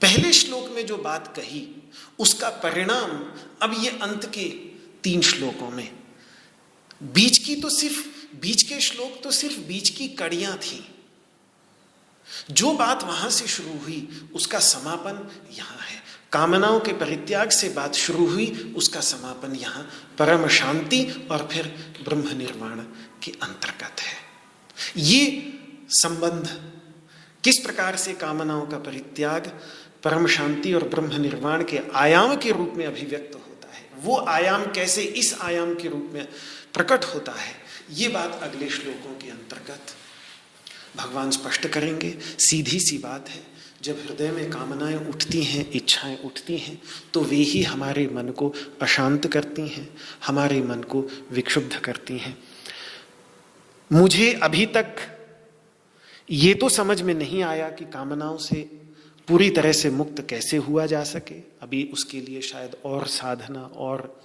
पहले श्लोक में जो बात कही उसका परिणाम अब ये अंत के 3 श्लोकों में, बीच के श्लोक तो सिर्फ बीच की कड़ियां थी। जो बात वहां से शुरू हुई उसका समापन यहां है। कामनाओं के परित्याग से बात शुरू हुई, उसका समापन यहाँ परम शांति और फिर ब्रह्म निर्वाण के अंतर्गत है। ये संबंध किस प्रकार से कामनाओं का परित्याग परम शांति और ब्रह्म निर्वाण के आयाम के रूप में अभिव्यक्त होता है, वो आयाम कैसे इस आयाम के रूप में प्रकट होता है, ये बात अगले श्लोकों के अंतर्गत भगवान स्पष्ट करेंगे। सीधी सी बात है, जब हृदय में कामनाएं उठती हैं, इच्छाएं उठती हैं, तो वे ही हमारे मन को अशांत करती हैं, हमारे मन को विक्षुब्ध करती हैं। मुझे अभी तक ये तो समझ में नहीं आया कि कामनाओं से पूरी तरह से मुक्त कैसे हुआ जा सके। अभी उसके लिए शायद और साधना और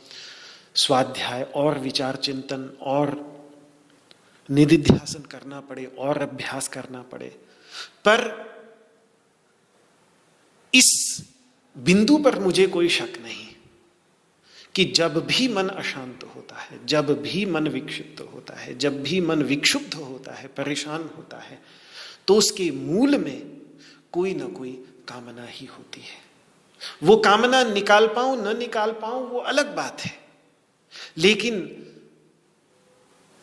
स्वाध्याय और विचार चिंतन और निधिध्यासन करना पड़े और अभ्यास करना पड़े। पर इस बिंदु पर मुझे कोई शक नहीं कि जब भी मन अशांत होता है, जब भी मन विक्षिप्त होता है, जब भी मन विक्षुब्ध होता है, परेशान होता है, तो उसके मूल में कोई ना कोई कामना ही होती है। वो कामना निकाल पाऊं न निकाल पाऊं वो अलग बात है, लेकिन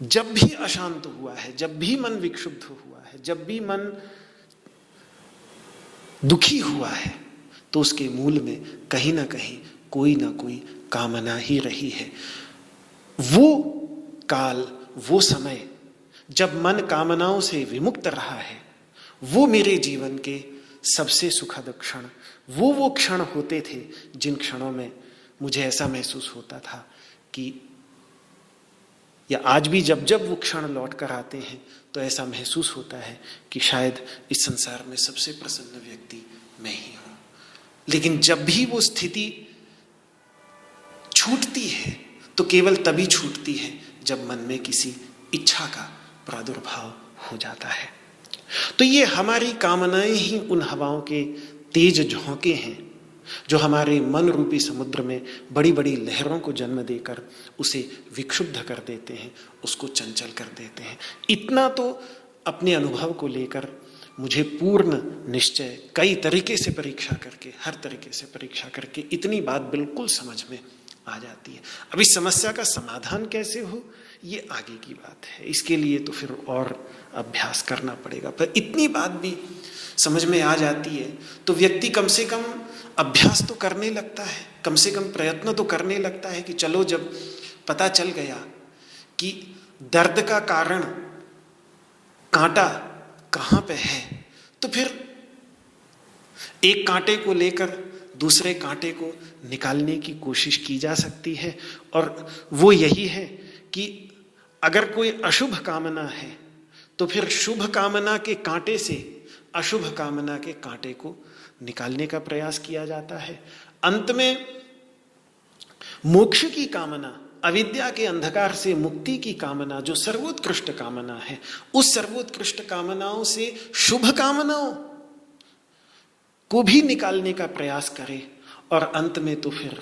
जब भी अशांत हुआ है, जब भी मन विक्षुब्ध हुआ है, जब भी मन दुखी हुआ है, तो उसके मूल में कहीं ना कहीं कोई ना कोई कामना ही रही है। वो काल, वो समय जब मन कामनाओं से विमुक्त रहा है, वो मेरे जीवन के सबसे सुखद क्षण, वो क्षण होते थे जिन क्षणों में मुझे ऐसा महसूस होता था कि, या आज भी जब जब वो क्षण लौट कर आते हैं तो ऐसा महसूस होता है कि शायद इस संसार में सबसे प्रसन्न व्यक्ति मैं ही हूं। लेकिन जब भी वो स्थिति छूटती है तो केवल तभी छूटती है जब मन में किसी इच्छा का प्रादुर्भाव हो जाता है। तो ये हमारी कामनाएं ही उन हवाओं के तेज झोंके हैं जो हमारे मन रूपी समुद्र में बड़ी बड़ी लहरों को जन्म देकर उसे विक्षुब्ध कर देते हैं, उसको चंचल कर देते हैं। इतना तो अपने अनुभव को लेकर मुझे पूर्ण निश्चय, कई तरीके से परीक्षा करके, हर तरीके से परीक्षा करके इतनी बात बिल्कुल समझ में आ जाती है। अब इस समस्या का समाधान कैसे हो ये आगे की बात है, इसके लिए तो फिर और अभ्यास करना पड़ेगा। पर इतनी बात भी समझ में आ जाती है तो व्यक्ति कम से कम अभ्यास तो करने लगता है, कम से कम प्रयत्न तो करने लगता है कि चलो, जब पता चल गया कि दर्द का कारण कांटा कहाँ पे है, तो फिर एक कांटे को लेकर दूसरे कांटे को निकालने की कोशिश की जा सकती है। और वो यही है कि अगर कोई अशुभ कामना है तो फिर शुभ कामना के कांटे से अशुभ कामना के कांटे को निकालने का प्रयास किया जाता है। अंत में मोक्ष की कामना, अविद्या के अंधकार से मुक्ति की कामना, जो सर्वोत्कृष्ट कामना है, उस सर्वोत्कृष्ट कामनाओं से शुभ कामनाओं को भी निकालने का प्रयास करे। और अंत में तो फिर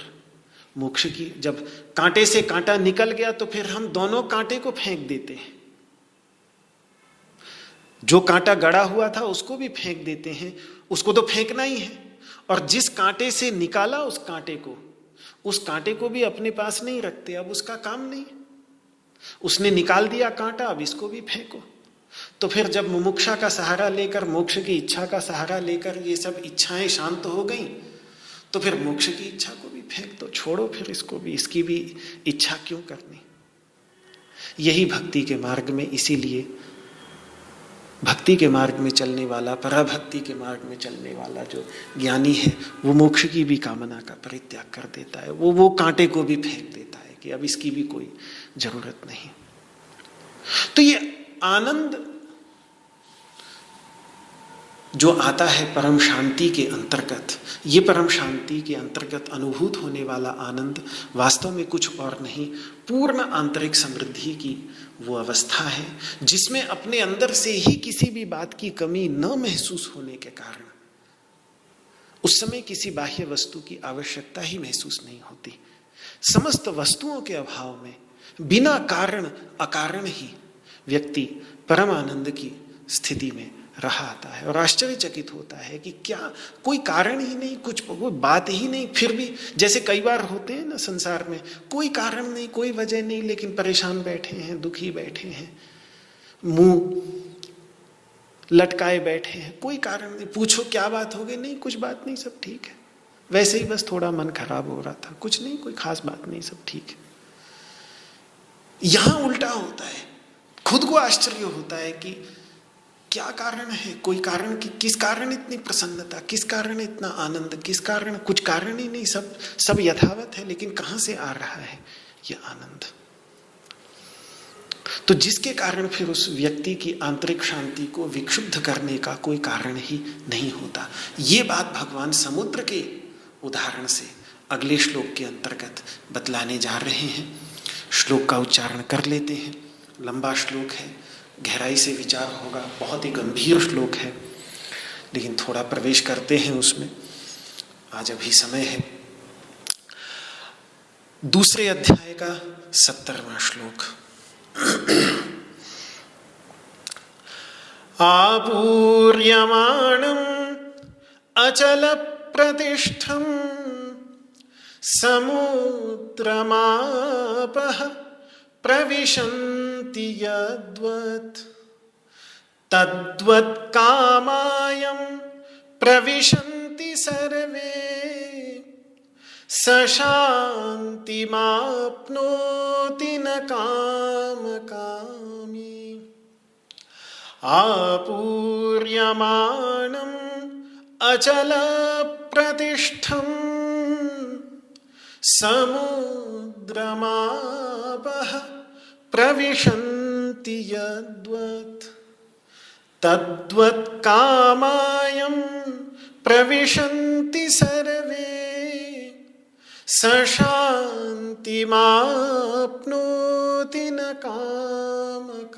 मोक्ष की, जब कांटे से कांटा निकल गया तो फिर हम दोनों कांटे को फेंक देते हैं, जो कांटा गड़ा हुआ था उसको भी फेंक देते हैं, उसको तो फेंकना ही है। और जिस कांटे से निकाला उस कांटे को भी अपने पास नहीं रखते, अब उसका काम नहीं। उसने निकाल दिया कांटा, अब इसको भी फेंको। तो फिर जब मुमुक्षा का सहारा लेकर, मोक्ष की इच्छा का सहारा लेकर ये सब इच्छाएं शांत हो गई, तो फिर मोक्ष की इच्छा को भी फेंक दो, छोड़ो फिर इसको भी, इसकी भी इच्छा क्यों करनी। यही भक्ति के मार्ग में, इसीलिए भक्ति के मार्ग में चलने वाला, पराभक्ति के मार्ग में चलने वाला जो ज्ञानी है, वो मोक्ष की भी कामना का परित्याग कर देता है। वो कांटे को भी फेंक देता है कि अब इसकी भी कोई जरूरत नहीं। तो ये आनंद जो आता है परम शांति के अंतर्गत, ये परम शांति के अंतर्गत अनुभूत होने वाला आनंद वास्तव में कुछ और नहीं, पूर्ण आंतरिक समृद्धि की वो अवस्था है जिसमें अपने अंदर से ही किसी भी बात की कमी न महसूस होने के कारण उस समय किसी बाह्य वस्तु की आवश्यकता ही महसूस नहीं होती। समस्त वस्तुओं के अभाव में बिना कारण अकारण ही व्यक्ति परम आनंद की स्थिति में रहा आता है और आश्चर्यचकित होता है कि क्या कोई कारण ही नहीं, कुछ कोई बात ही नहीं, फिर भी जैसे कई बार होते हैं ना संसार में, कोई कारण नहीं, कोई वजह नहीं, लेकिन परेशान बैठे हैं, दुखी बैठे हैं, मुंह लटकाए बैठे हैं, कोई कारण नहीं। पूछो क्या बात हो गई, नहीं कुछ बात नहीं, सब ठीक है, वैसे ही बस थोड़ा मन खराब हो रहा था, कुछ नहीं, कोई खास बात नहीं, सब ठीक है। यहां उल्टा होता है, खुद को आश्चर्य होता है कि क्या कारण है, कोई कारण की, किस कारण इतनी प्रसन्नता, किस कारण इतना आनंद, किस कारण, कुछ कारण ही नहीं, सब यथावत है, लेकिन कहां से आ रहा है यह आनंद। तो जिसके कारण फिर उस व्यक्ति की आंतरिक शांति को विक्षुब्ध करने का कोई कारण ही नहीं होता। ये बात भगवान समुद्र के उदाहरण से अगले श्लोक के अंतर्गत बतलाने जा रहे हैं। श्लोक का उच्चारण कर लेते हैं, लंबा श्लोक है, गहराई से विचार होगा, बहुत ही गंभीर श्लोक है, लेकिन थोड़ा प्रवेश करते हैं उसमें, आज अभी समय है। दूसरे अध्याय का 70वां श्लोक। आपूर्यमाणम् अचल प्रतिष्ठम् समुद्रमापः प्रविशन्ति यद्वत् तद्वत् कामायं प्रविशन्ति सर्वे स शान्तिमाप्नोति न कामकामी। आपूर्यमाणम् अचल प्रतिष्ठम् समुद्रमापः प्रविशन्ति यद्वत् तद्वत् कामायं प्रविशन्ति सर्वे स शान्तिमाप्नोति न कामकामी।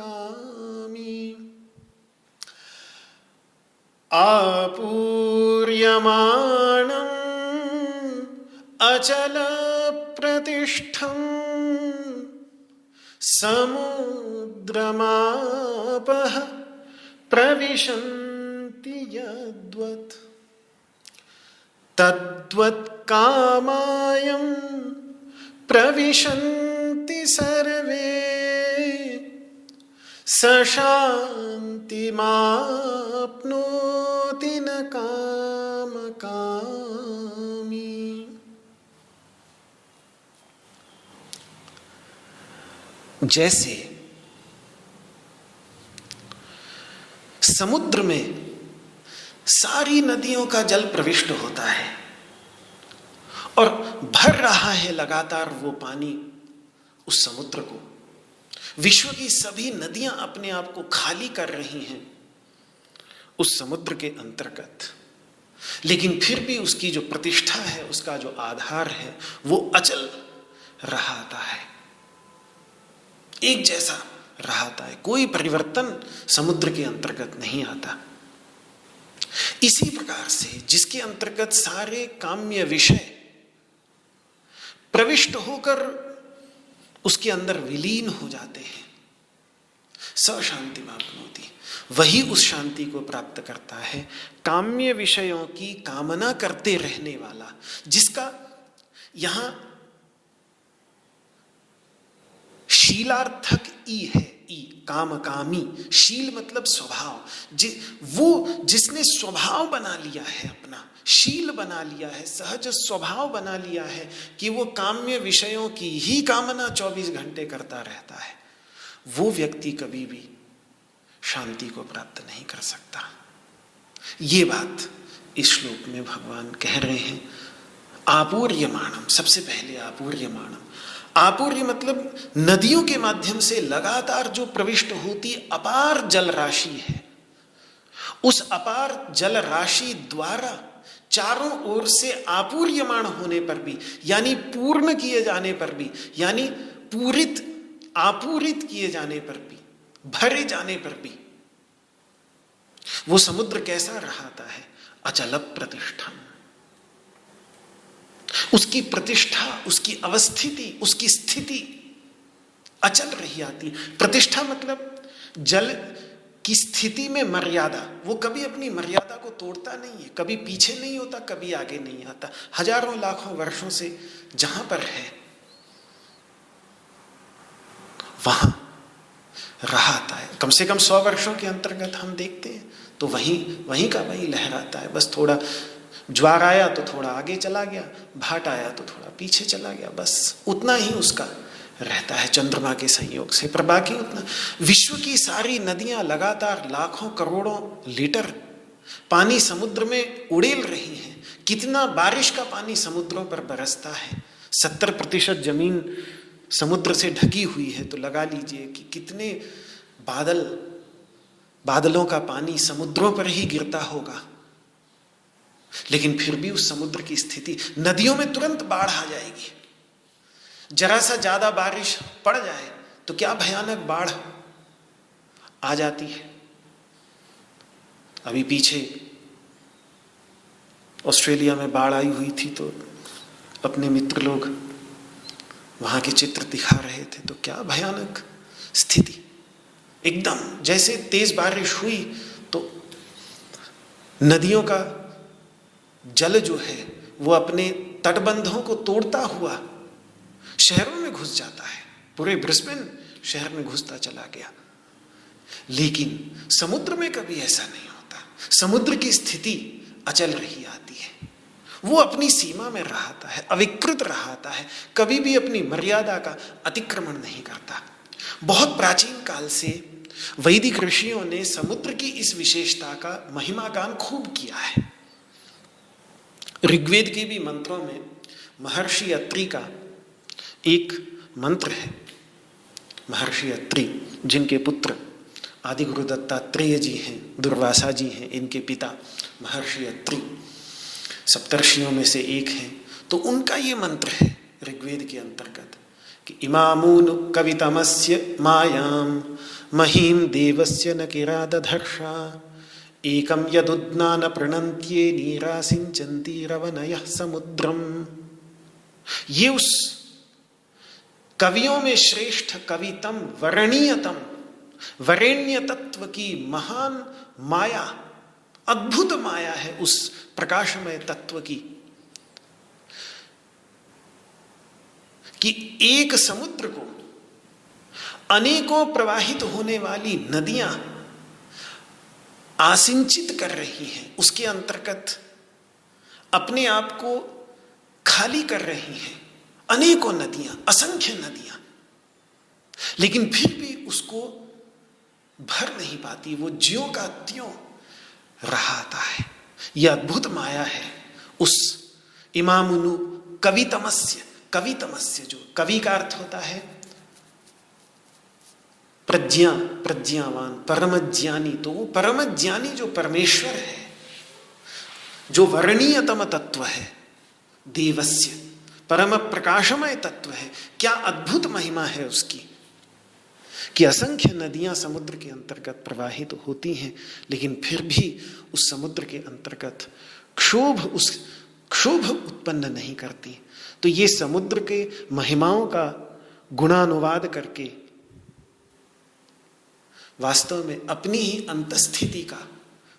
आपूर्यमाणम् अचल प्रतिष्ठम् समुद्रमापः प्रविशन्ति यद्वत् तद्वत् कामायं प्रविशन्ति सर्वे स शान्तिमाप्नोति न कामकामी। जैसे समुद्र में सारी नदियों का जल प्रविष्ट होता है और भर रहा है लगातार वो पानी उस समुद्र को, विश्व की सभी नदियां अपने आप को खाली कर रही हैं उस समुद्र के अंतर्गत, लेकिन फिर भी उसकी जो प्रतिष्ठा है, उसका जो आधार है, वो अचल रहता है, एक जैसा रहता है, कोई परिवर्तन समुद्र के अंतर्गत नहीं आता। इसी प्रकार से जिसके अंतर्गत सारे काम्य विषय प्रविष्ट होकर उसके अंदर विलीन हो जाते हैं, स शान्तिमाप्नोति, वही उस शांति को प्राप्त करता है। काम्य विषयों की कामना करते रहने वाला, जिसका यहां शीलार्थक ई है, ई कामकामी। शील मतलब स्वभाव, वो जिसने स्वभाव बना लिया है, अपना शील बना लिया है, सहज स्वभाव बना लिया है कि वो काम्य विषयों की ही कामना 24 घंटे करता रहता है, वो व्यक्ति कभी भी शांति को प्राप्त नहीं कर सकता। ये बात इस श्लोक में भगवान कह रहे हैं। आपूर्यमाणम, सबसे पहले आपूर्यमाणम। आपूर्य मतलब नदियों के माध्यम से लगातार जो प्रविष्ट होती अपार जल राशि है, उस अपार जल राशि द्वारा चारों ओर से आपूर्यमाण होने पर भी, यानी पूर्ण किए जाने पर भी, यानी आपूरित किए जाने पर भी, भरे जाने पर भी वो समुद्र कैसा रहता है? अचल प्रतिष्ठा। उसकी प्रतिष्ठा, उसकी अवस्थिति, उसकी स्थिति अचल रही आती। प्रतिष्ठा मतलब जल की स्थिति में मर्यादा, वो कभी अपनी मर्यादा को तोड़ता नहीं है, कभी पीछे नहीं होता, कभी आगे नहीं आता। हजारों लाखों वर्षों से जहां पर है वहां रहाता है। कम से कम 100 वर्षों के अंतर्गत हम देखते हैं तो वहीं का वहीं लहराता है। बस थोड़ा ज्वार आया तो थोड़ा आगे चला गया, भाट आया तो थोड़ा पीछे चला गया, बस उतना ही उसका रहता है चंद्रमा के संयोग से। पर बाकी उतना, विश्व की सारी नदियां लगातार लाखों करोड़ों लीटर पानी समुद्र में उड़ेल रही हैं। कितना बारिश का पानी समुद्रों पर बरसता है। 70% जमीन समुद्र से ढकी हुई है, तो लगा लीजिए कि कितने बादलों का पानी समुद्रों पर ही गिरता होगा। लेकिन फिर भी उस समुद्र की स्थिति, नदियों में तुरंत बाढ़ आ जाएगी। जरा सा ज्यादा बारिश पड़ जाए तो क्या भयानक बाढ़ आ जाती है। अभी पीछे ऑस्ट्रेलिया में बाढ़ आई हुई थी, तो अपने मित्र लोग वहां के चित्र दिखा रहे थे, तो क्या भयानक स्थिति। एकदम जैसे तेज बारिश हुई तो नदियों का जल जो है वो अपने तटबंधों को तोड़ता हुआ शहरों में घुस जाता है। पूरे ब्रिस्बेन शहर में घुसता चला गया। लेकिन समुद्र में कभी ऐसा नहीं होता। समुद्र की स्थिति अचल रही आती है, वो अपनी सीमा में रहता है, अविकृत रहता है, कभी भी अपनी मर्यादा का अतिक्रमण नहीं करता। बहुत प्राचीन काल से वैदिक ऋषियों ने समुद्र की इस विशेषता का महिमा गान खूब किया है। ऋग्वेद के भी मंत्रों में महर्षि अत्रि का एक मंत्र है। महर्षि अत्रि, जिनके पुत्र आदिगुरु दत्तात्रेय जी हैं, दुर्वासा जी हैं, इनके पिता महर्षि अत्रि सप्तर्षियों में से एक हैं। तो उनका ये मंत्र है ऋग्वेद के अंतर्गत कि इमामून कवितमस्य मायाम महीम देवस्य न किरादधर्षा एकम यदुद्ना न प्रणन्त्ये नीरा सिंचन्ति रवनयः समुद्रम। ये उस कवियों में श्रेष्ठ कवितम वरणीयतम वरेण्य तत्व की महान माया, अद्भुत माया है उस प्रकाशमय तत्व की, कि एक समुद्र को अनेकों प्रवाहित होने वाली नदियां आसिंचित कर रही हैं, उसके अंतर्गत अपने आप को खाली कर रही हैं। अनेकों नदियां, असंख्य नदियां, लेकिन फिर भी उसको भर नहीं पाती, वो ज्यों का त्यों रहाता है। यह अद्भुत माया है उस इमामुनु कवितमस्य। कवितमस्य, जो कवि का अर्थ होता है प्रज्ञावान, परम ज्ञानी। तो वो परम ज्ञानी जो परमेश्वर है, जो वर्णीयतम तत्व है, देवस्य परम प्रकाशमय तत्व है। क्या अद्भुत महिमा है उसकी कि असंख्य नदियां समुद्र के अंतर्गत प्रवाहित होती हैं, लेकिन फिर भी उस समुद्र के अंतर्गत क्षोभ उत्पन्न नहीं करती। तो ये समुद्र के महिमाओं का गुणानुवाद करके वास्तव में अपनी ही अंतस्थिति का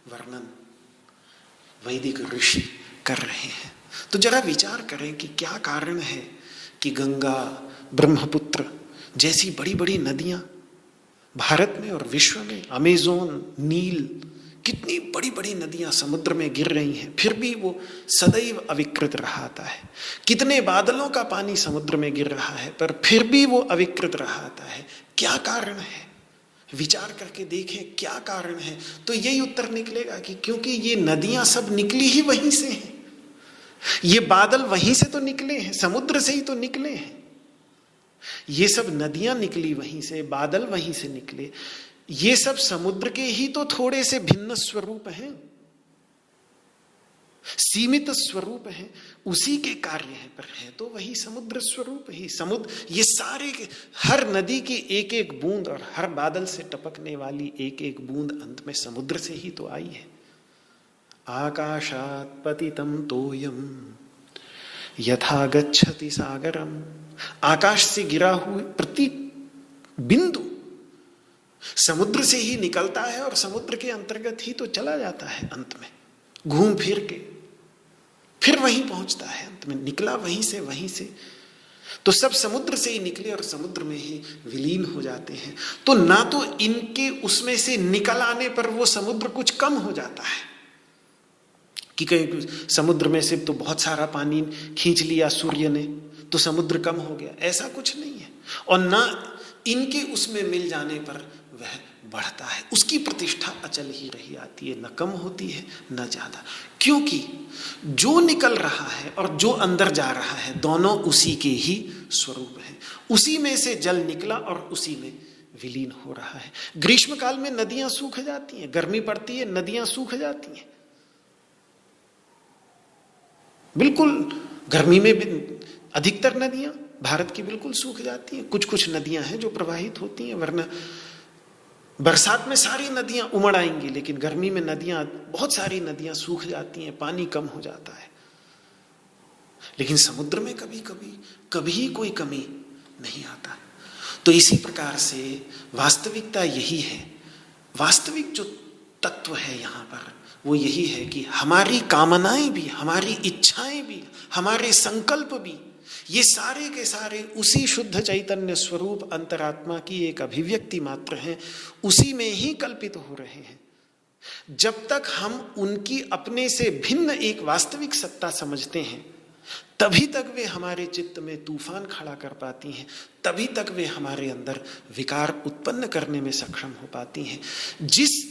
वर्णन वैदिक ऋषि कर रहे हैं। तो जरा विचार करें कि क्या कारण है कि गंगा, ब्रह्मपुत्र, जैसी बड़ी बड़ी नदियां भारत में और विश्व में, अमेज़न, नील, कितनी बड़ी बड़ी नदियां समुद्र में गिर रही हैं, फिर भी वो सदैव अविकृत रहाता है। कितने बादलों का पानी समुद्र में गिर रहा है, पर फिर भी वो अविकृत रहाता है। क्या कारण है? विचार करके देखें क्या कारण है, तो यही उत्तर निकलेगा कि क्योंकि ये नदियां सब निकली ही वहीं से हैं। ये बादल वहीं से तो निकले हैं, समुद्र से ही तो निकले हैं। ये सब नदियां निकली वहीं से, बादल वहीं से निकले। ये सब समुद्र के ही तो थोड़े से भिन्न स्वरूप हैं, सीमित स्वरूप हैं, उसी के कार्य हैं, पर है तो वही समुद्र स्वरूप ही। समुद्र, ये सारे हर नदी की एक एक बूंद और हर बादल से टपकने वाली एक एक बूंद अंत में समुद्र से ही तो आई है। आकाशात् पतितं तोयम यथा गच्छति सागरम। आकाश से गिरा हुआ प्रति बिंदु समुद्र से ही निकलता है और समुद्र के अंतर्गत ही तो चला जाता है, अंत में घूम फिर के फिर वहीं पहुंचता है, अंत में निकला वहीं से। तो सब समुद्र से ही निकले और समुद्र में ही विलीन हो जाते हैं। तो ना तो इनके उसमें से निकल आने पर वो समुद्र कुछ कम हो जाता है कि कहीं समुद्र में से तो बहुत सारा पानी खींच लिया सूर्य ने तो समुद्र कम हो गया, ऐसा कुछ नहीं है। और ना इनके उसमें मिल जाने पर वह बढ़ता है, उसकी प्रतिष्ठा अचल ही रही आती है, न कम होती है न ज्यादा। क्योंकि जो निकल रहा है और जो अंदर जा रहा है दोनों उसी के ही स्वरूप हैं। उसी में से जल निकला और उसी में विलीन हो रहा है। ग्रीष्म काल में नदियां सूख जाती हैं, गर्मी पड़ती है नदियां सूख जाती हैं, बिल्कुल। गर्मी में अधिकतर नदियां भारत की बिल्कुल सूख जाती हैं। कुछ कुछ नदियां हैं जो प्रवाहित होती हैं, वरना बरसात में सारी नदियां उमड़ आएंगी, लेकिन गर्मी में नदियां, बहुत सारी नदियां सूख जाती हैं, पानी कम हो जाता है। लेकिन समुद्र में कभी कोई कमी नहीं आता। तो इसी प्रकार से वास्तविकता यही है, वास्तविक जो तत्व है यहाँ पर वो यही है कि हमारी कामनाएं भी, हमारी इच्छाएं भी, हमारे संकल्प भी, ये सारे के सारे उसी शुद्ध चैतन्य स्वरूप अंतरात्मा की एक अभिव्यक्ति मात्र हैं, उसी में ही कल्पित हो रहे हैं। जब तक हम उनकी अपने से भिन्न एक वास्तविक सत्ता समझते हैं, तभी तक वे हमारे चित्त में तूफान खड़ा कर पाती हैं, तभी तक वे हमारे अंदर विकार उत्पन्न करने में सक्षम हो पाती हैं। जिस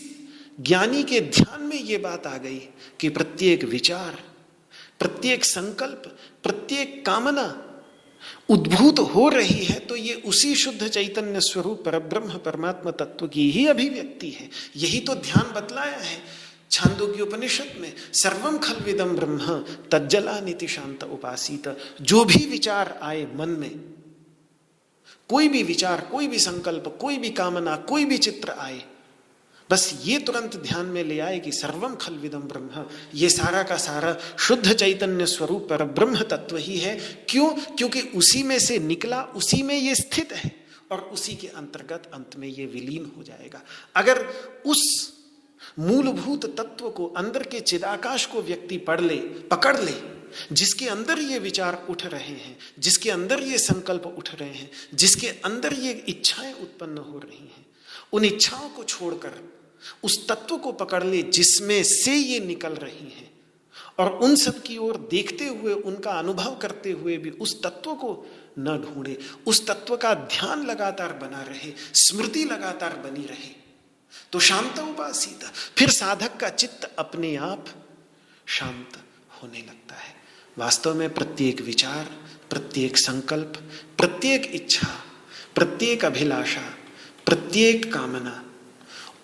ज्ञानी के ध्यान में ये बात आ गई कि प्रत्येक विचार, प्रत्येक संकल्प, प्रत्येक कामना उद्भूत हो रही है, तो ये उसी शुद्ध चैतन्य स्वरूप परब्रह्म परमात्मा तत्व की ही अभिव्यक्ति है। यही तो ध्यान बतलाया है छांदोग्य उपनिषद में, सर्वम खल्विदम ब्रह्म तज्जला नीति शांत उपासीत। जो भी विचार आए मन में, कोई भी विचार, कोई भी संकल्प, कोई भी कामना, कोई भी चित्र आए, बस ये तुरंत ध्यान में ले आए कि सर्वम खल्विदम ब्रह्म, ये सारा का सारा शुद्ध चैतन्य स्वरूप पर ब्रह्म तत्व ही है। क्यों? क्योंकि उसी में से निकला, उसी में ये स्थित है और उसी के अंतर्गत अंत में ये विलीन हो जाएगा। अगर उस मूलभूत तत्व को, अंदर के चिदाकाश को व्यक्ति पकड़ ले, जिसके अंदर ये विचार उठ रहे हैं, जिसके अंदर ये संकल्प उठ रहे हैं, जिसके अंदर ये इच्छाएं उत्पन्न हो रही हैं, उन इच्छाओं को छोड़कर उस तत्व को पकड़ ले जिसमें से ये निकल रही हैं, और उन सब की ओर देखते हुए, उनका अनुभव करते हुए भी उस तत्व को न ढूंढे, उस तत्व का ध्यान लगातार बना रहे, स्मृति लगातार बनी रहे, तो शांत उपासीत, फिर साधक का चित्त अपने आप शांत होने लगता है। वास्तव में प्रत्येक विचार, प्रत्येक संकल्प, प्रत्येक इच्छा, प्रत्येक अभिलाषा, प्रत्येक कामना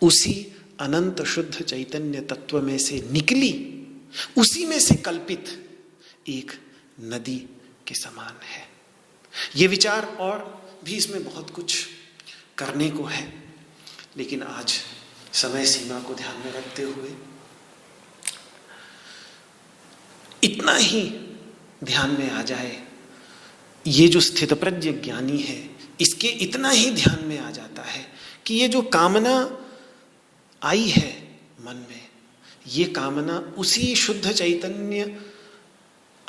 उसी अनंत शुद्ध चैतन्य तत्व में से निकली, उसी में से कल्पित एक नदी के समान है। ये विचार और भी इसमें बहुत कुछ करने को है, लेकिन आज समय सीमा को ध्यान में रखते हुए इतना ही ध्यान में आ जाए, ये जो स्थितप्रज्ञ ज्ञानी है, इसके इतना ही ध्यान में आ जाता है कि ये जो कामना आई है मन में, ये कामना उसी शुद्ध चैतन्य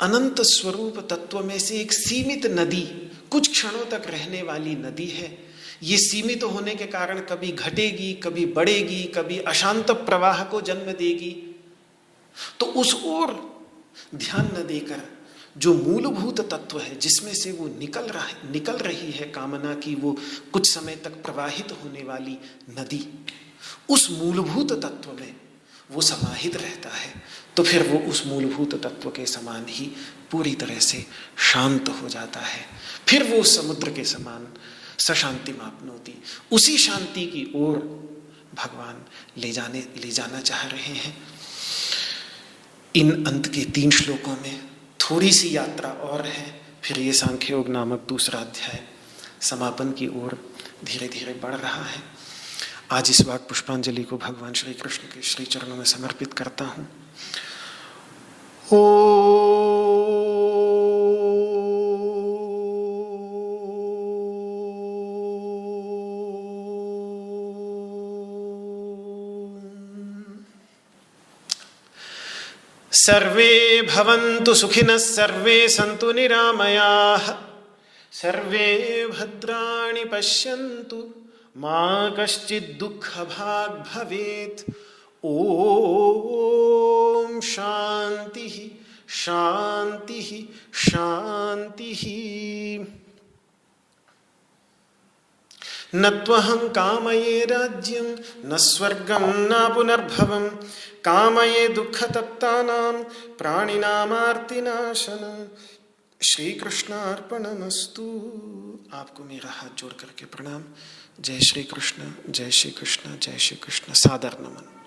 अनंत स्वरूप तत्व में से एक सीमित नदी, कुछ क्षणों तक रहने वाली नदी है। ये सीमित होने के कारण कभी घटेगी, कभी बढ़ेगी, कभी अशांत प्रवाह को जन्म देगी। तो उस ओर ध्यान न देकर जो मूलभूत तत्व है जिसमें से वो निकल रही है कामना की, वो कुछ समय तक प्रवाहित होने वाली नदी, उस मूलभूत तत्व में वो समाहित रहता है, तो फिर वो उस मूलभूत तत्व के समान ही पूरी तरह से शांत हो जाता है। फिर वो समुद्र के समान सशांति मापनोति, उसी शांति की ओर भगवान ले जाना चाह रहे हैं। इन अंत के 3 श्लोकों में थोड़ी सी यात्रा और है, फिर ये सांख्य योग नामक दूसरा अध्याय समापन की ओर धीरे धीरे बढ़ रहा है। आज इस वाक पुष्पांजलि को भगवान श्री कृष्ण के श्री चरणों में समर्पित करता हूँ। सर्वे भवन्तु सुखिनः, सर्वे सन्तु निरामयाः, सर्वे भद्राणि पश्यन्तु, मा कश्चित् दुःखभाग् भवेत्। ओम शांति शांति शांति। न त्वहं कामये राज्यं न स्वर्गं न पुनर्भवं, कामये दुःखतप्तानां प्राणिनामार्तिनाशनम्। श्री कृष्णार्पणमस्तु। आपको मेरा हाथ जोड़ करके प्रणाम। जय श्री कृष्ण, जय श्री कृष्ण, जय श्री कृष्ण। सादर नमन।